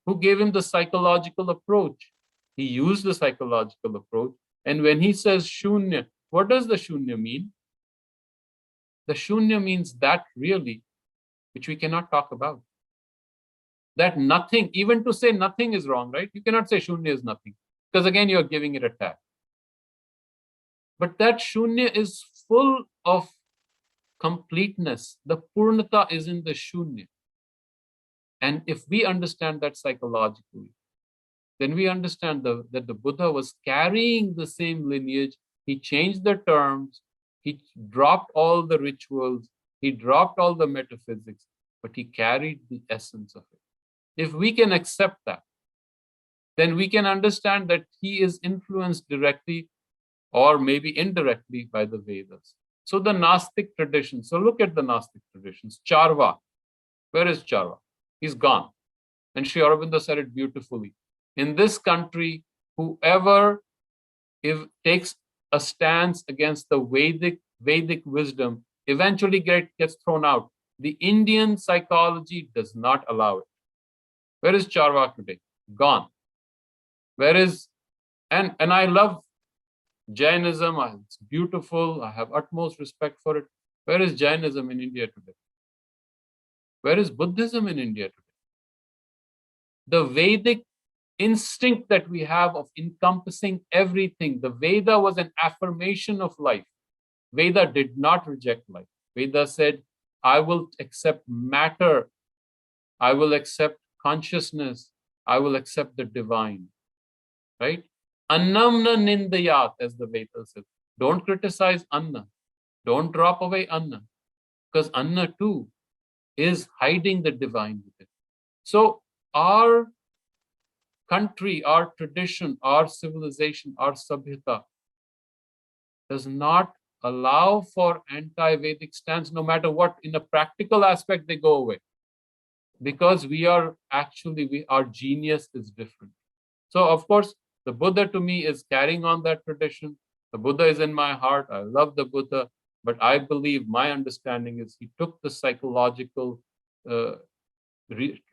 Who gave him the psychological approach? He used the psychological approach. And when he says shunya, what does the shunya mean? The shunya means that really, which we cannot talk about. That nothing, even to say nothing is wrong, right? You cannot say shunya is nothing, because again, you're giving it a tag. But that shunya is full of completeness. The purnata is in the shunya. And if we understand that psychologically, then we understand that the Buddha was carrying the same lineage. He changed the terms. He dropped all the rituals. He dropped all the metaphysics, but he carried the essence of it. If we can accept that, then we can understand that he is influenced directly or maybe indirectly by the Vedas. So the Gnostic tradition, so look at the Gnostic traditions. Charva, where is Charva? He's gone. And Sri Aurobindo said it beautifully. In this country, whoever takes a stance against the Vedic wisdom eventually gets thrown out. The Indian psychology does not allow it. Where is Charva today? Gone. Where is, and I love Jainism, it's beautiful. I have utmost respect for it. Where is Jainism in India today? Where is Buddhism in India today? The Vedic instinct that we have of encompassing everything. The Veda was an affirmation of life. Veda did not reject life. Veda said, I will accept matter. I will accept consciousness. I will accept the divine, right? Annam na nindayat, as the Vedas says. Don't criticize Anna. Don't drop away Anna. Because Anna too is hiding the divine within. So our country, our tradition, our civilization, our sabhyata does not allow for anti-Vedic stance, no matter what. In a practical aspect, they go away. Because our genius is different. So, of course, the Buddha to me is carrying on that tradition. The Buddha is in my heart. I love the Buddha. But I believe my understanding is he took the psychological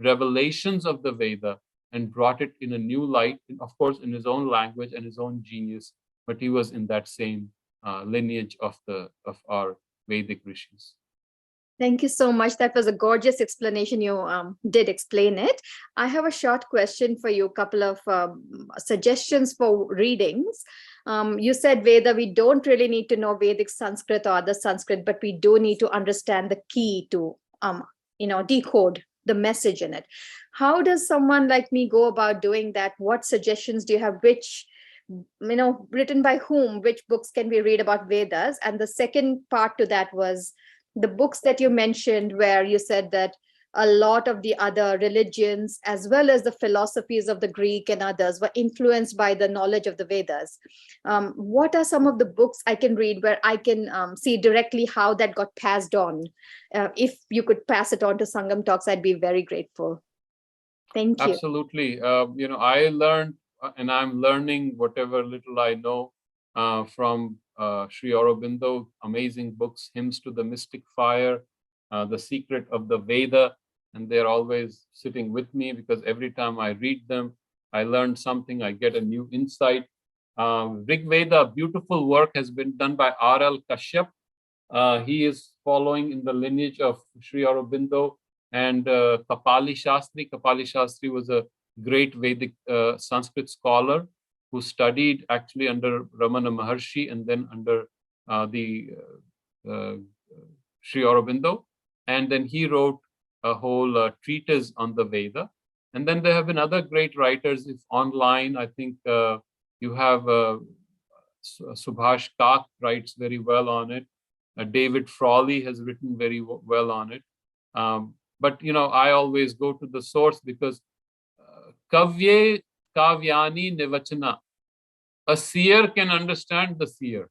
revelations of the Veda and brought it in a new light, of course, in his own language and his own genius. But he was in that same lineage of our Vedic rishis. Thank you so much. That was a gorgeous explanation. You did explain it. I have a short question for you, a couple of suggestions for readings. You said Veda, we don't really need to know Vedic Sanskrit or other Sanskrit, but we do need to understand the key to, decode the message in it. How does someone like me go about doing that? What suggestions do you have? Which, written by whom? Which books can we read about Vedas? And the second part to that was, the books that you mentioned where you said that a lot of the other religions as well as the philosophies of the Greek and others were influenced by the knowledge of the Vedas. What are some of the books I can read where I can see directly how that got passed on? If you could pass it on to Sangam Talks, I'd be very grateful. Thank you. Absolutely. I learned and I'm learning whatever little I know from Sri Aurobindo, amazing books, Hymns to the Mystic Fire, The Secret of the Veda, and they're always sitting with me because every time I read them, I learn something, I get a new insight. Rig Veda, beautiful work has been done by R.L. Kashyap. He is following in the lineage of Sri Aurobindo and Kapali Shastri. Kapali Shastri was a great Vedic Sanskrit scholar who studied actually under Ramana Maharshi and then under Sri Aurobindo. And then he wrote a whole treatise on the Veda. And then there have been other great writers. If online, I think you have Subhash Kak writes very well on it. David Frawley has written very well on it. But, I always go to the source because Kavye Kavyani Nivachana. A seer can understand the seer.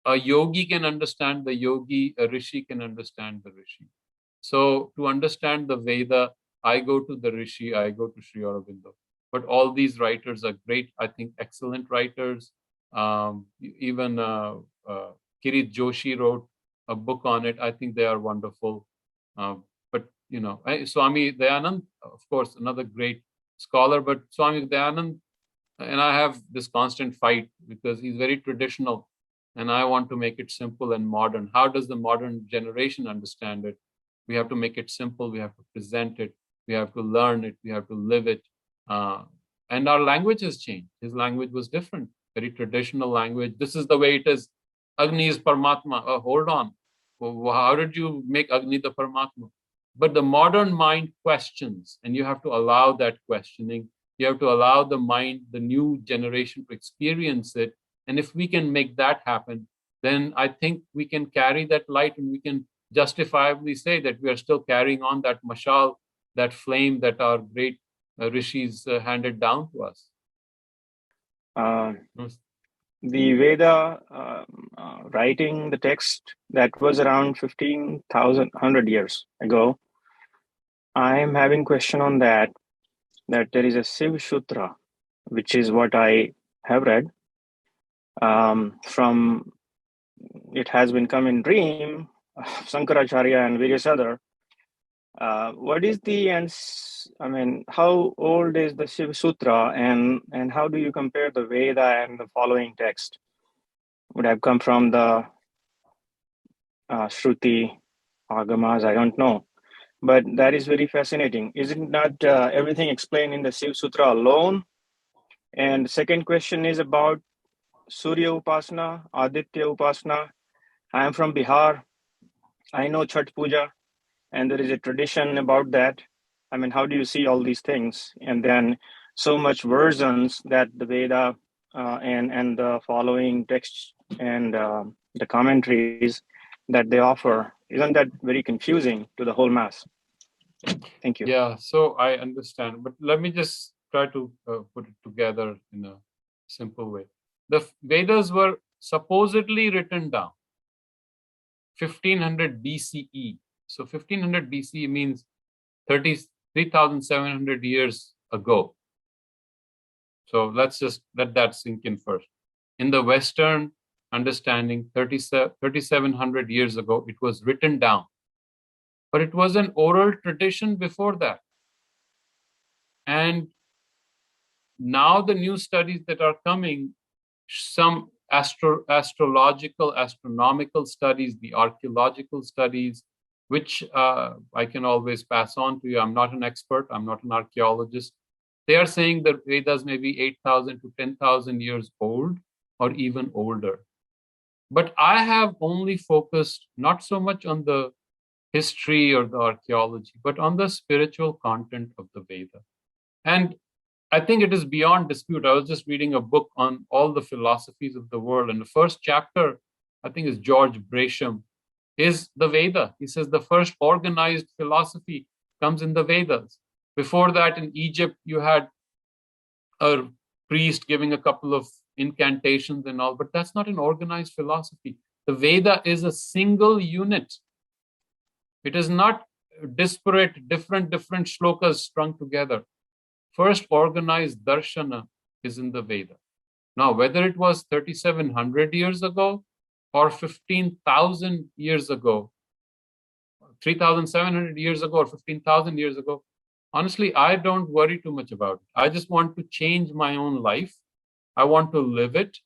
A yogi can understand the yogi. A rishi can understand the rishi. So to understand the Veda, I go to the rishi, I go to Sri Aurobindo. But all these writers are great, I think, excellent writers. Even Kirit Joshi wrote a book on it. I think they are wonderful. But, Swami Dayanand, of course, another great scholar, but Swami Dayanand and I have this constant fight because he's very traditional and I want to make it simple and modern. How does the modern generation understand it? We have to make it simple. We have to present it. We have to learn it. We have to live it. And our language has changed. His language was different, very traditional language. This is the way it is. Agni is Paramatma. Hold on. How did you make Agni the Paramatma? But the modern mind questions, and you have to allow that questioning. You have to allow the mind, the new generation to experience it. And if we can make that happen, then I think we can carry that light and we can justifiably say that we are still carrying on that mashal, that flame that our great rishis handed down to us. The Veda writing the text that was around 15,100 years ago. I am having question on that there is a Shiv Sutra, which is what I have read. From it has been come in dream, Sankaracharya and various other. What is how old is the Shiv Sutra and how do you compare the Veda and the following text? Would have come from the Shruti, Agamas, I don't know. But that is very fascinating. Isn't not everything explained in the Shiv Sutra alone? And the second question is about Surya Upasana, Aditya Upasana. I am from Bihar. I know Chhat Puja, and there is a tradition about that. How do you see all these things? And then so much versions that the Veda and the following texts and the commentaries that they offer, isn't that very confusing to the whole mass? Thank you. Yeah, so I understand, but let me just try to put it together in a simple way. The Vedas were supposedly written down 1500 BCE. So 1500 BCE means 3,700 years ago. So let's just let that sink in first. In the Western understanding, 3,700 years ago, it was written down. But it was an oral tradition before that. And now the new studies that are coming, some astrological, astronomical studies, the archaeological studies, which I can always pass on to you. I'm not an expert. I'm not an archaeologist. They are saying that Vedas may be 8,000 to 10,000 years old or even older. But I have only focused not so much on the history or the archaeology, but on the spiritual content of the Veda. And I think it is beyond dispute. I was just reading a book on all the philosophies of the world. And the first chapter, I think is George Brasham, is the Veda. He says the first organized philosophy comes in the Vedas. Before that, in Egypt, you had a priest giving a couple of incantations and all, but that's not an organized philosophy. The Veda is a single unit. It is not disparate, different shlokas strung together. First organized darshana is in the Veda. Now, whether it was 3,700 years ago or 15,000 years ago, 3,700 years ago or 15,000 years ago, honestly, I don't worry too much about it. I just want to change my own life. I want to live it.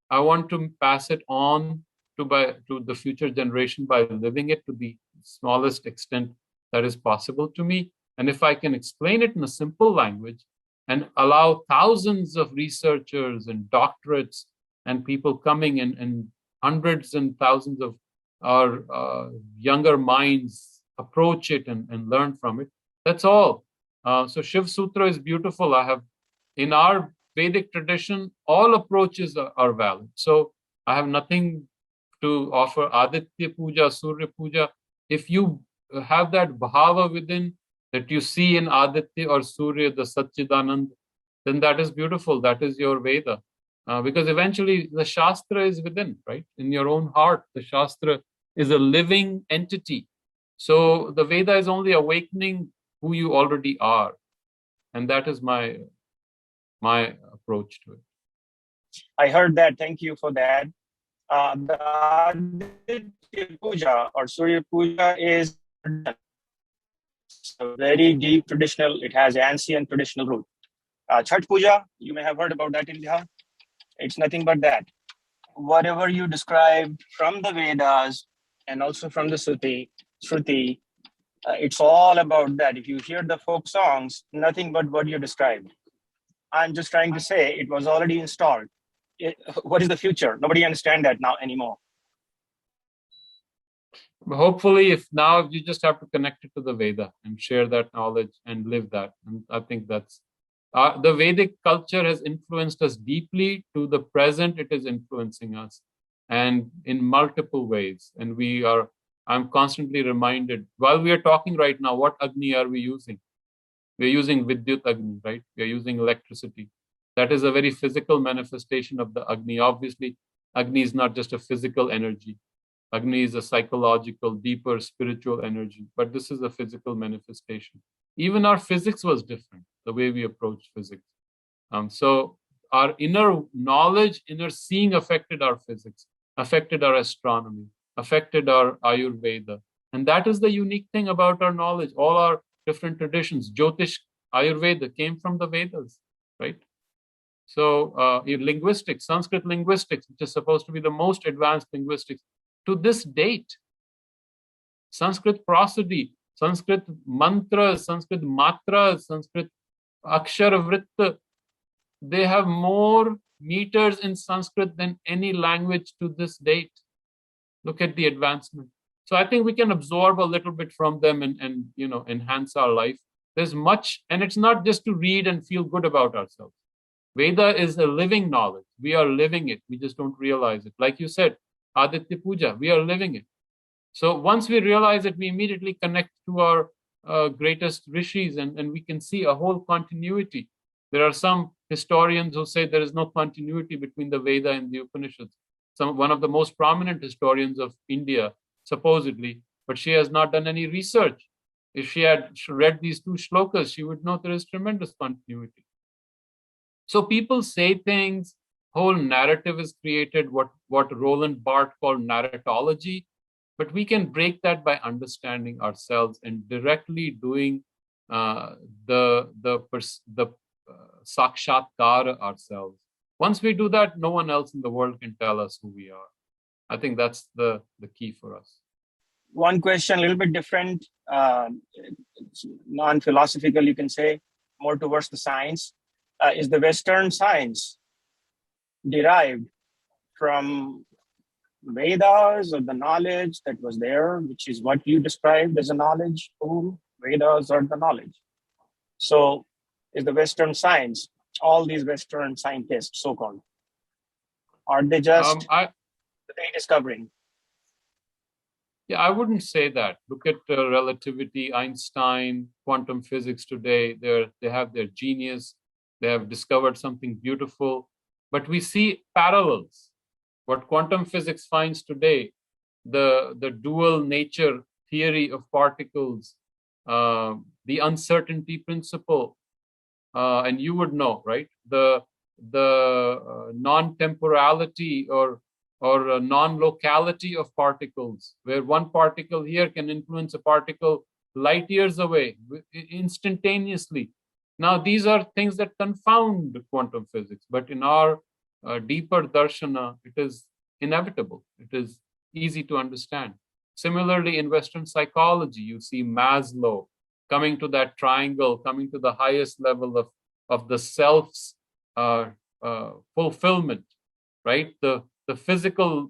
I want to pass it on to the future generation by living it to the smallest extent that is possible to me. And if I can explain it in a simple language and allow thousands of researchers and doctorates and people coming in and hundreds and thousands of our younger minds approach it and learn from it, that's all. So Shiv Sutra is beautiful. In our Vedic tradition, all approaches are valid. So I have nothing to offer Aditya Puja, Surya Puja. If you have that bhava within, that you see in Aditya or Surya, the Satchidanand, then that is beautiful. That is your Veda. Because eventually the Shastra is within, right? In your own heart, the Shastra is a living entity. So the Veda is only awakening who you already are. And that is my approach to it. I heard that. Thank you for that. The Aditya Puja or Surya Puja is a very deep traditional, it has ancient traditional root. Chhath Puja, you may have heard about that in Bihar. It's nothing but that. Whatever you described from the Vedas and also from the Shruti, it's all about that. If you hear the folk songs, nothing but what you described. I'm just trying to say it was already installed. What is the future? Nobody understands that now anymore. Hopefully, if now you just have to connect it to the Veda and share that knowledge and live that. And I think that's the Vedic culture has influenced us deeply. To the present, it is influencing us, and in multiple ways. And I'm constantly reminded while we are talking right now, what Agni are we using? We're using Vidyut Agni, right? We're using electricity. That is a very physical manifestation of the Agni. Obviously, Agni is not just a physical energy. Agni is a psychological, deeper spiritual energy, but this is a physical manifestation. Even our physics was different, the way we approached physics. So our inner knowledge, inner seeing affected our physics, affected our astronomy, affected our Ayurveda. And that is the unique thing about our knowledge. All our different traditions, Jyotish, Ayurveda came from the Vedas, right? So linguistics, Sanskrit linguistics, which is supposed to be the most advanced linguistics, to this date, Sanskrit prosody, Sanskrit mantras, Sanskrit matras, Sanskrit akshara vritta, they have more meters in Sanskrit than any language to this date. Look at the advancement. So I think we can absorb a little bit from them and enhance our life. There's much, and it's not just to read and feel good about ourselves. Veda is a living knowledge. We are living it. We just don't realize it. Like you said, Aditya Puja, we are living it. So once we realize it, we immediately connect to our greatest rishis, and we can see a whole continuity. There are some historians who say there is no continuity between the Veda and the Upanishads. One of the most prominent historians of India, supposedly, but she has not done any research. If she had read these two shlokas, she would know there is tremendous continuity. So people say things, whole narrative is created, what Roland Barthes called narratology, but we can break that by understanding ourselves and directly doing the sakshatkara ourselves. Once we do that, no one else in the world can tell us who we are. I think that's the key for us. One question, a little bit different, non-philosophical, you can say, more towards the science. Is the Western science derived from Vedas or the knowledge that was there, which is what you described as a knowledge pool? Vedas are the knowledge. So is the Western science, all these Western scientists, so-called, are they just rediscovering? Yeah, I wouldn't say that. Look at relativity, Einstein, quantum physics today. They have their genius. They have discovered something beautiful. But we see parallels. What quantum physics finds today, the dual nature theory of particles, the uncertainty principle, and you would know, right? The non-temporality or non-locality of particles, where one particle here can influence a particle light years away instantaneously. Now, these are things that confound quantum physics, but in our deeper darshana, it is inevitable. It is easy to understand. Similarly, in Western psychology, you see Maslow coming to that triangle, coming to the highest level of the self's fulfillment, right? The physical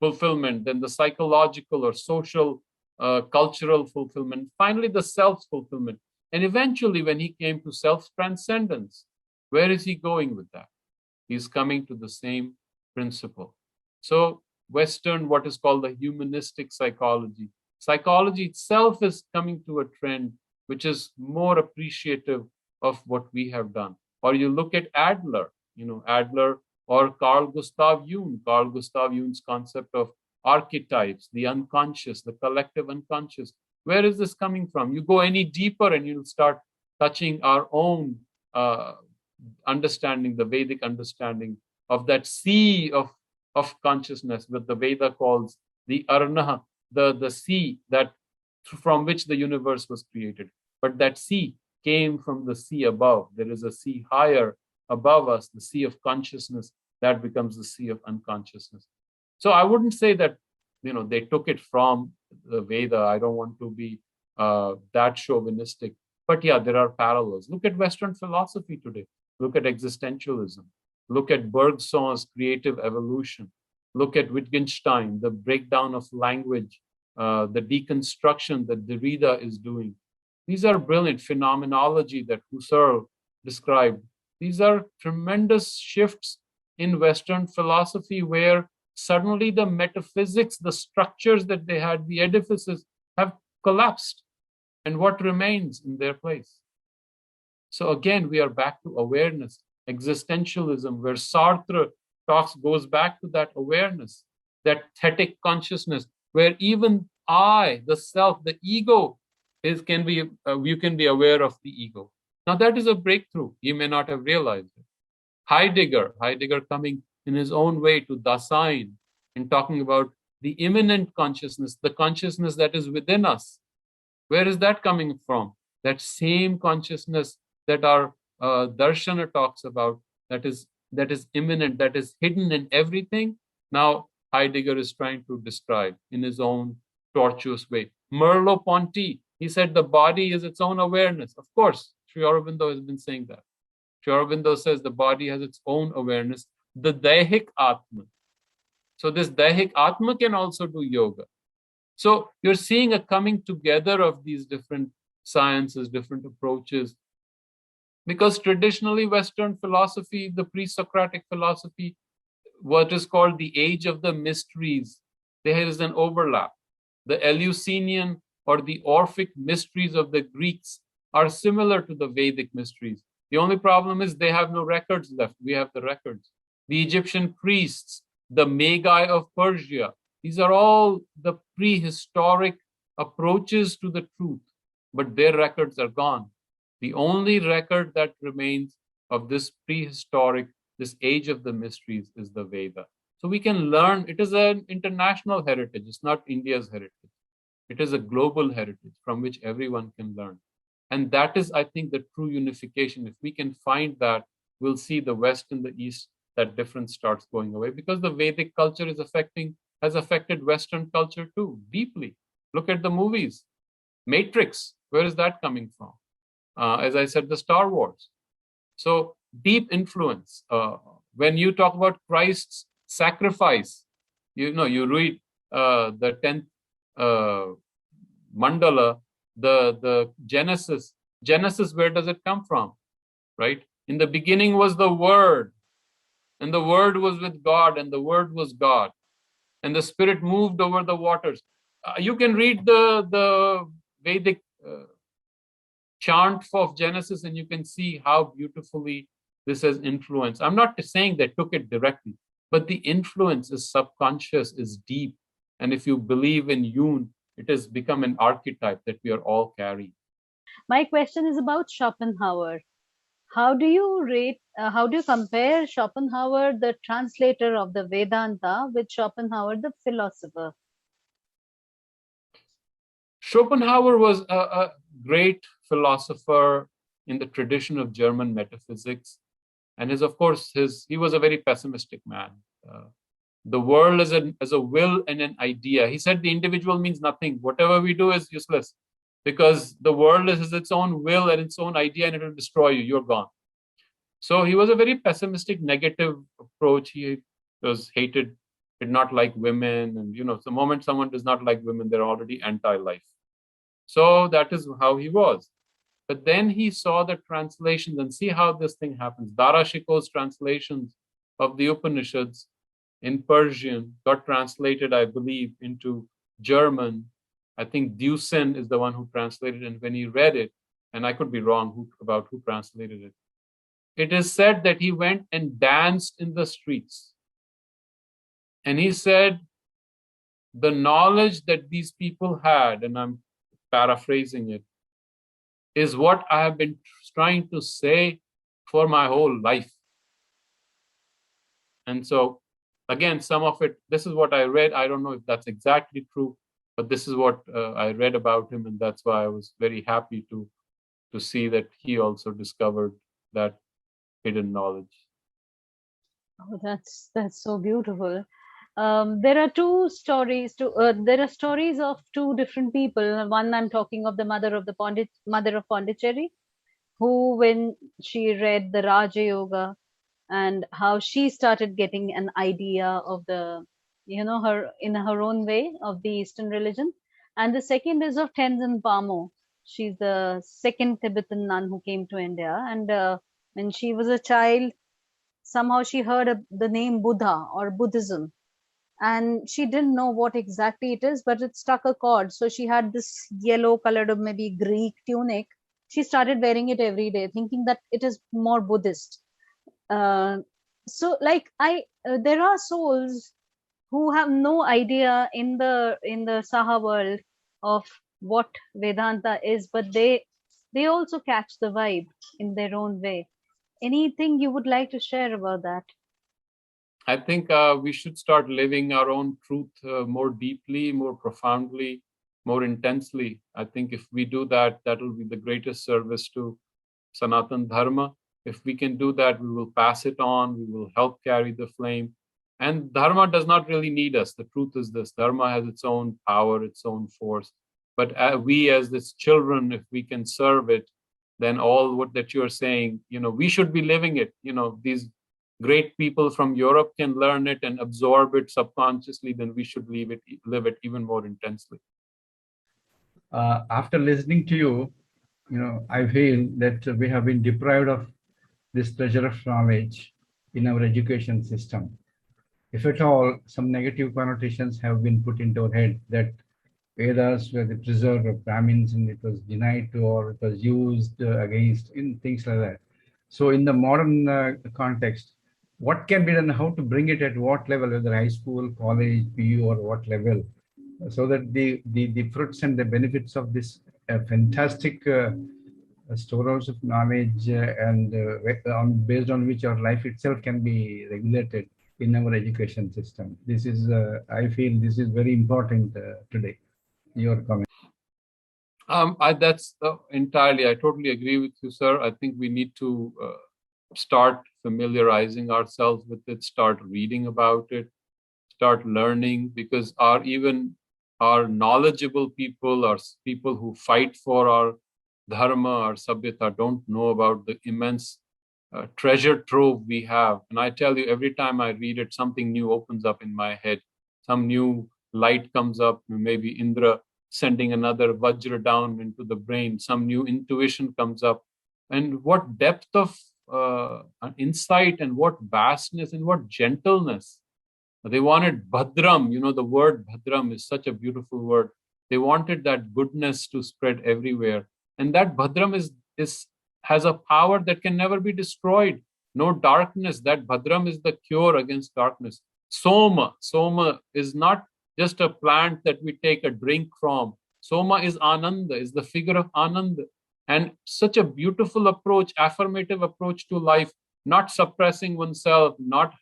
fulfillment, then the psychological or social, cultural fulfillment, finally the self's fulfillment. And eventually, when he came to self-transcendence, where is he going with that? He's coming to the same principle. So Western, what is called the humanistic psychology, psychology itself is coming to a trend which is more appreciative of what we have done. Or you look at Adler, Adler or Carl Gustav Jung, Carl Gustav Jung's concept of archetypes, the unconscious, the collective unconscious. Where is this coming from? You go any deeper and you'll start touching our own understanding, the Vedic understanding of that sea of consciousness, what the Veda calls the Arna, the sea that from which the universe was created. But that sea came from the sea above. There is a sea higher above us, the sea of consciousness, that becomes the sea of unconsciousness. So I wouldn't say that they took it from the Veda. I don't want to be that chauvinistic. But yeah, there are parallels. Look at Western philosophy today. Look at existentialism. Look at Bergson's creative evolution. Look at Wittgenstein, the breakdown of language, the deconstruction that Derrida is doing. These are brilliant phenomenology that Husserl described. These are tremendous shifts in Western philosophy where suddenly the metaphysics, the structures that they had, the edifices have collapsed. And what remains in their place? So again, we are back to awareness, existentialism, where Sartre goes back to that awareness, that thetic consciousness, where even I, the self, the ego, you can be aware of the ego. Now that is a breakthrough. You may not have realized it. Heidegger coming in his own way to Dasein and talking about the immanent consciousness, the consciousness that is within us. Where is that coming from? That same consciousness that our darshana talks about, that is immanent, that is hidden in everything. Now Heidegger is trying to describe in his own tortuous way. Merleau-Ponty, he said the body is its own awareness. Of course, Sri Aurobindo has been saying that. Sri Aurobindo says the body has its own awareness, the Daihik Atma. So this Daihik Atma can also do yoga. So you're seeing a coming together of these different sciences, different approaches. Because traditionally, Western philosophy, the pre-Socratic philosophy, what is called the age of the mysteries, there is an overlap. The Eleusinian or the Orphic mysteries of the Greeks are similar to the Vedic mysteries. The only problem is they have no records left. We have the records. The Egyptian priests, the Magi of Persia, these are all the prehistoric approaches to the truth, but their records are gone. The only record that remains of this prehistoric, this age of the mysteries, is the Veda. So we can learn. It is an international heritage. It's not India's heritage. It is a global heritage from which everyone can learn. And that is, I think, the true unification. If we can find that, we'll see the West and the East, that difference starts going away, because the Vedic culture has affected Western culture too, deeply. Look at the movies. Matrix, where is that coming from? As I said, the Star Wars. So deep influence. When you talk about Christ's sacrifice, you read the 10th mandala, the Genesis. Genesis, where does it come from? Right? In the beginning was the Word, and the Word was with God, and the Word was God, and the Spirit moved over the waters. You can read the Vedic chant of Genesis, and you can see how beautifully this has influenced. I'm not saying they took it directly, but the influence is subconscious, is deep. And if you believe in Jung, it has become an archetype that we are all carrying. My question is about Schopenhauer. How do you compare Schopenhauer, the translator of the Vedanta, with Schopenhauer, the philosopher? Schopenhauer was a great philosopher in the tradition of German metaphysics. And he was a very pessimistic man. The world is a will and an idea. He said the individual means nothing. Whatever we do is useless, because the world is its own will and its own idea, and it will destroy you. You're gone. So he was a very pessimistic, negative approach. He was hated, did not like women. And, the moment someone does not like women, they're already anti-life. So that is how he was. But then he saw the translations, and see how this thing happens. Dara Shikoh's translations of the Upanishads in Persian got translated, I believe, into German. I think Deussen is the one who translated it. And when he read it, and I could be wrong about who translated it, it is said that he went and danced in the streets. And he said, the knowledge that these people had, and I'm paraphrasing it, is what I have been trying to say for my whole life. And so, again, some of it, this is what I read. I don't know if that's exactly true, but this is what I read about him. And that's why I was very happy to see that he also discovered that hidden knowledge. Oh, that's so beautiful. There are two stories. There are stories of two different people. One, I'm talking of the mother of Pondicherry, who, when she read the Raja Yoga, and how she started getting an idea of her in her own way of the Eastern religion. And the second is of Tenzin Palmo. She's the second Tibetan nun who came to India, and when she was a child, somehow she heard the name Buddha or Buddhism, and she didn't know what exactly it is, but it struck a chord. So she had this yellow colored, or maybe Greek tunic. She started wearing it every day, thinking that it is more Buddhist. So there are souls who have no idea in the Saha world of what Vedanta is, but they also catch the vibe in their own way. Anything you would like to share about that? I think we should start living our own truth more deeply, more profoundly, more intensely. I think if we do that, that will be the greatest service to Sanatan Dharma. If we can do that, we will pass it on, we will help carry the flame. And Dharma does not really need us. The truth is this: Dharma has its own power, its own force. But we as its children, if we can serve it, then all what that you're saying, we should be living it. These great people from Europe can learn it and absorb it subconsciously, then we should live it even more intensely. After listening to you, I feel that we have been deprived of this treasure of knowledge in our education system. If at all, some negative connotations have been put into our head that Vedas were the preserved of Brahmins and it was denied to or it was used against in things like that. So in the modern context, what can be done, how to bring it at what level, whether high school, college, PU or what level, so that the fruits and the benefits of this fantastic storehouse of knowledge and based on which our life itself can be regulated in our education system. This is, I feel this is very important today. Your comment. That's entirely, I totally agree with you, sir. I think we need to start familiarizing ourselves with it, start reading about it, start learning, because even our knowledgeable people, or people who fight for our dharma, our sabhyata, don't know about the immense treasure trove we have. And I tell you, every time I read it, something new opens up in my head. Some new light comes up, maybe Indra sending another vajra down into the brain. Some new intuition comes up. And what depth of insight and what vastness and what gentleness. They wanted Bhadram, the word Bhadram is such a beautiful word. They wanted that goodness to spread everywhere. And that Bhadram has a power that can never be destroyed. No darkness. That Bhadram is the cure against darkness. Soma is not just a plant that we take a drink from. Soma is Ananda, is the figure of Ananda. And such a beautiful approach, affirmative approach to life, not suppressing oneself, not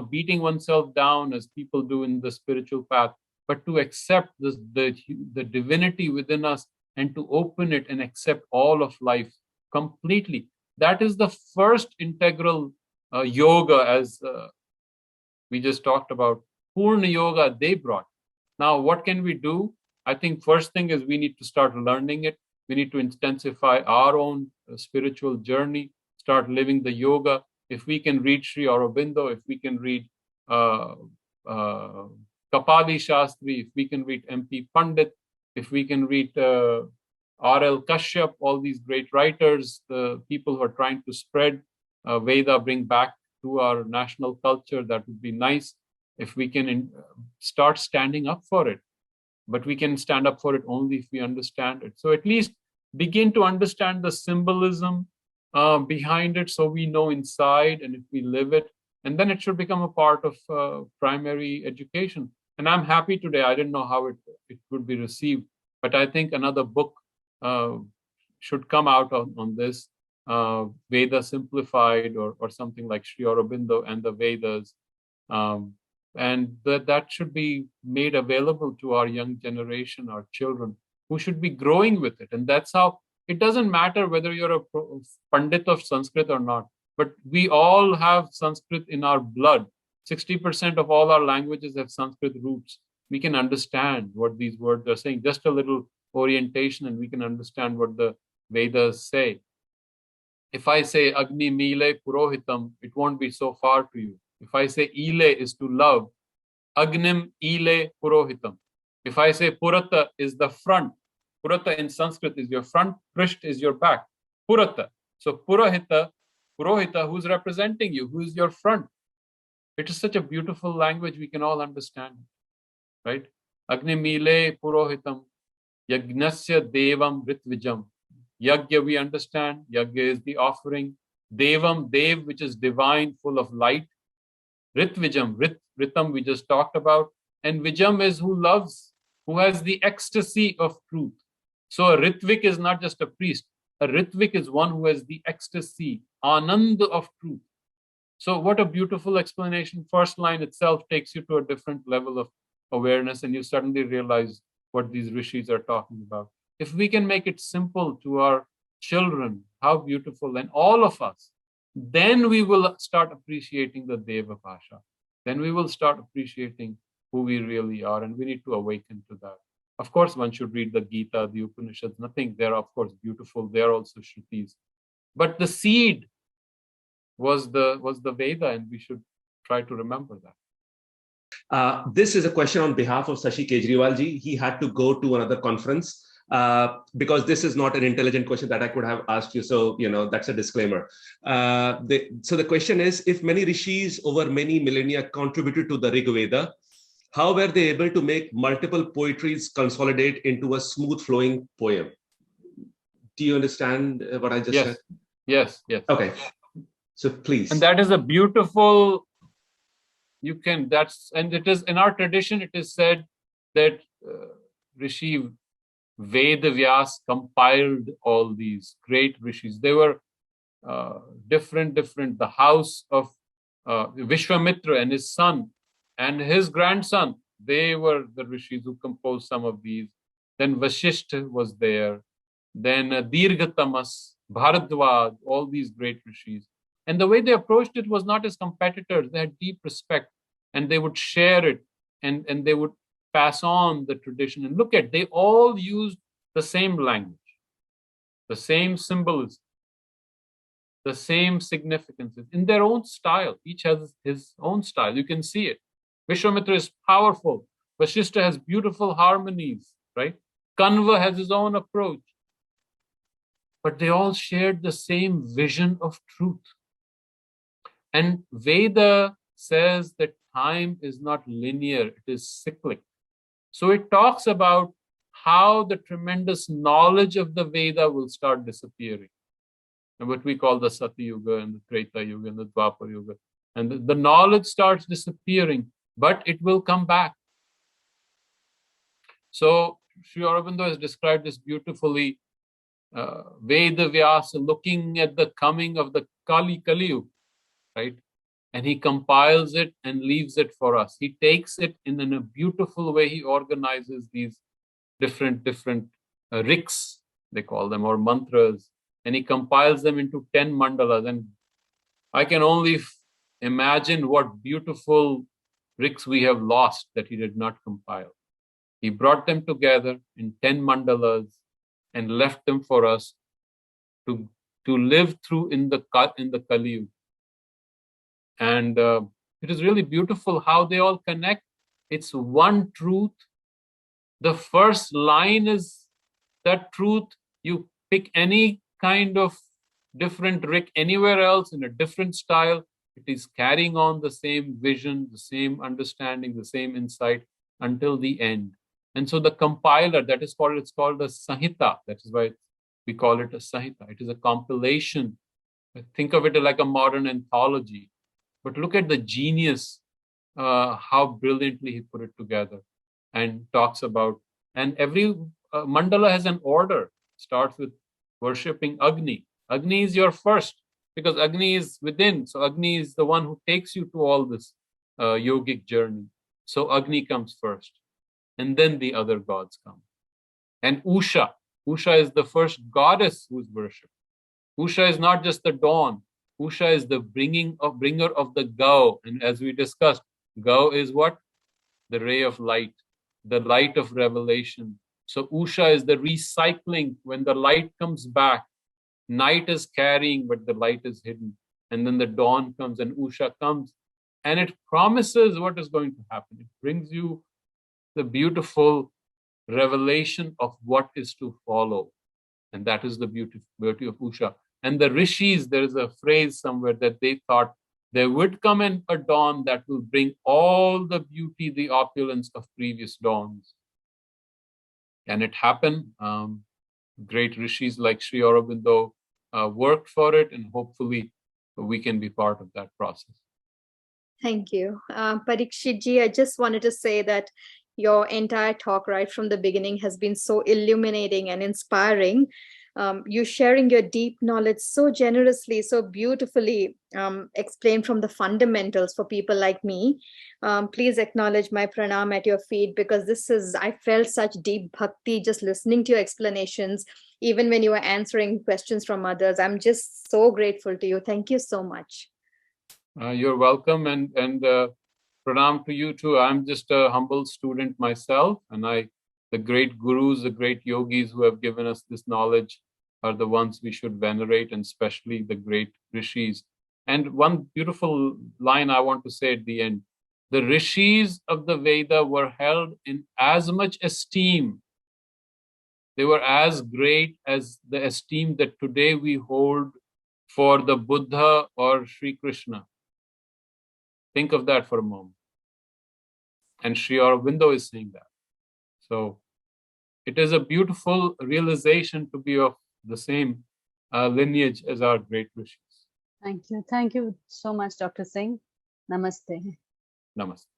beating oneself down as people do in the spiritual path, but to accept the divinity within us and to open it and accept all of life completely. That is the first integral yoga, as we just talked about. Purna yoga they brought. Now, what can we do? I think first thing is we need to start learning it. We need to intensify our own spiritual journey, start living the yoga. If we can read Sri Aurobindo, if we can read Kapali Shastri, if we can read MP Pandit, if we can read R.L. Kashyap, all these great writers, the people who are trying to spread Veda, bring back to our national culture, that would be nice. If we can start standing up for it. But we can stand up for it only if we understand it. So at least begin to understand the symbolism behind it, so we know inside, and if we live it, and then it should become a part of primary education. And I'm happy today. I didn't know how it would be received, but I think another book should come out on this, Veda Simplified, or something like Sri Aurobindo and the Vedas. And that should be made available to our young generation, our children, who should be growing with it. And that's how, it doesn't matter whether you're a Pandit of Sanskrit or not, but we all have Sanskrit in our blood. 60% of all our languages have Sanskrit roots. We can understand what these words are saying, just a little orientation, and we can understand what the Vedas say. If I say Agni Mile Purohitam, it won't be so far to you. If I say Ile is to love, Agnim Ile Purohitam. If I say Purata is the front, Purata in Sanskrit is your front, Prisht is your back. Purata. So Purohita, who's representing you, who is your front. It is such a beautiful language, we can all understand, right? Agni Mile Purohitam, Yagnasya Devam Ritvijam. Yagya we understand, Yagya is the offering. Devam, Dev, which is divine, full of light. Ritvijam, Ritam we just talked about. And Vijam is who loves, who has the ecstasy of truth. So a Ritvik is not just a priest. A Ritvik is one who has the ecstasy, Anand of truth. So what a beautiful explanation. First line itself takes you to a different level of awareness, and you suddenly realize what these rishis are talking about. If we can make it simple to our children, how beautiful, and all of us, then we will start appreciating the Deva Pasha. Then we will start appreciating who we really are, and we need to awaken to that. Of course, one should read the Gita, the Upanishads, nothing. They're of course beautiful. They're also Shrutis. But the seed was the Veda, and we should try to remember that. This is a question on behalf of Shashi Kejriwal ji. He had to go to another conference. because this is not an intelligent question that I could have asked you. So, that's a disclaimer. So the question is, if many rishis over many millennia contributed to the Rig Veda, how were they able to make multiple poetries consolidate into a smooth flowing poem? Do you understand what I just said? Yes. Okay. So please. And that is a beautiful, and it is in our tradition, it is said that Rishi Ved Vyas compiled all these great rishis. They were different. The house of Vishwamitra and his son and his grandson, they were the rishis who composed some of these. Then Vasishtha was there. Then Dirghatamas, Bharadwaj, all these great rishis. And the way they approached it was not as competitors. They had deep respect, and they would share it, and they would pass on the tradition. And look at, they all used the same language, the same symbolism, the same significances in their own style. Each has his own style. You can see it. Vishwamitra is powerful. Vasishtha has beautiful harmonies, right? Kanva has his own approach. But they all shared the same vision of truth. And Veda says that time is not linear, it is cyclic. So it talks about how the tremendous knowledge of the Veda will start disappearing. And what we call the Satya Yuga and the Treta Yuga and the Dwapar Yuga. And the knowledge starts disappearing, but it will come back. So Sri Aurobindo has described this beautifully. Veda Vyasa looking at the coming of the Kali Yuga, right? And he compiles it and leaves it for us. He takes it in a beautiful way. He organizes these different riks, they call them, or mantras, and he compiles them into 10 mandalas. And I can only imagine what beautiful riks we have lost that he did not compile. He brought them together in 10 mandalas and left them for us to live through in the Kali Yuga. And it is really beautiful how they all connect. It's one truth. The first line is that truth. You pick any kind of different rik anywhere else in a different style, it is carrying on the same vision, the same understanding, the same insight until the end. And so the compiler, it's called a Samhita. That is why we call it a Samhita. It is a compilation. Think of it like a modern anthology. But look at the genius, how brilliantly he put it together and talks about, and every mandala has an order. Starts with worshipping Agni. Agni is your first, because Agni is within. So Agni is the one who takes you to all this yogic journey. So Agni comes first, and then the other gods come. And Usha is the first goddess who's worshipped. Usha is not just the dawn. Usha is the bringer of the Gau. And as we discussed, Gau is what? The ray of light, the light of revelation. So Usha is the recycling. When the light comes back, night is carrying, but the light is hidden. And then the dawn comes and Usha comes. And it promises what is going to happen. It brings you the beautiful revelation of what is to follow. And that is the beauty of Usha. And the rishis, there is a phrase somewhere that they thought there would come in a dawn that will bring all the beauty, the opulence of previous dawns. And it happened. Great rishis like Sri Aurobindo worked for it, and hopefully we can be part of that process. Thank you. Parikshit ji, I just wanted to say that your entire talk right from the beginning has been so illuminating and inspiring. You sharing your deep knowledge so generously, so beautifully explained from the fundamentals for people like me. Please acknowledge my pranam at your feet, because I felt such deep bhakti just listening to your explanations, even when you were answering questions from others. I'm just so grateful to you. Thank you so much. You're welcome, and pranam to you too. I'm just a humble student myself, and the great gurus, the great yogis who have given us this knowledge are the ones we should venerate, and especially the great rishis. And one beautiful line I want to say at the end: the rishis of the Veda were held in as much esteem They were as great as the esteem that today we hold for the Buddha or Sri Krishna. Think of that for a moment. And Sri Aurobindo is saying that. So it is a beautiful realization to be of the same lineage as our great rishis. Thank you. Thank you so much, Dr. Singh. Namaste. Namaste.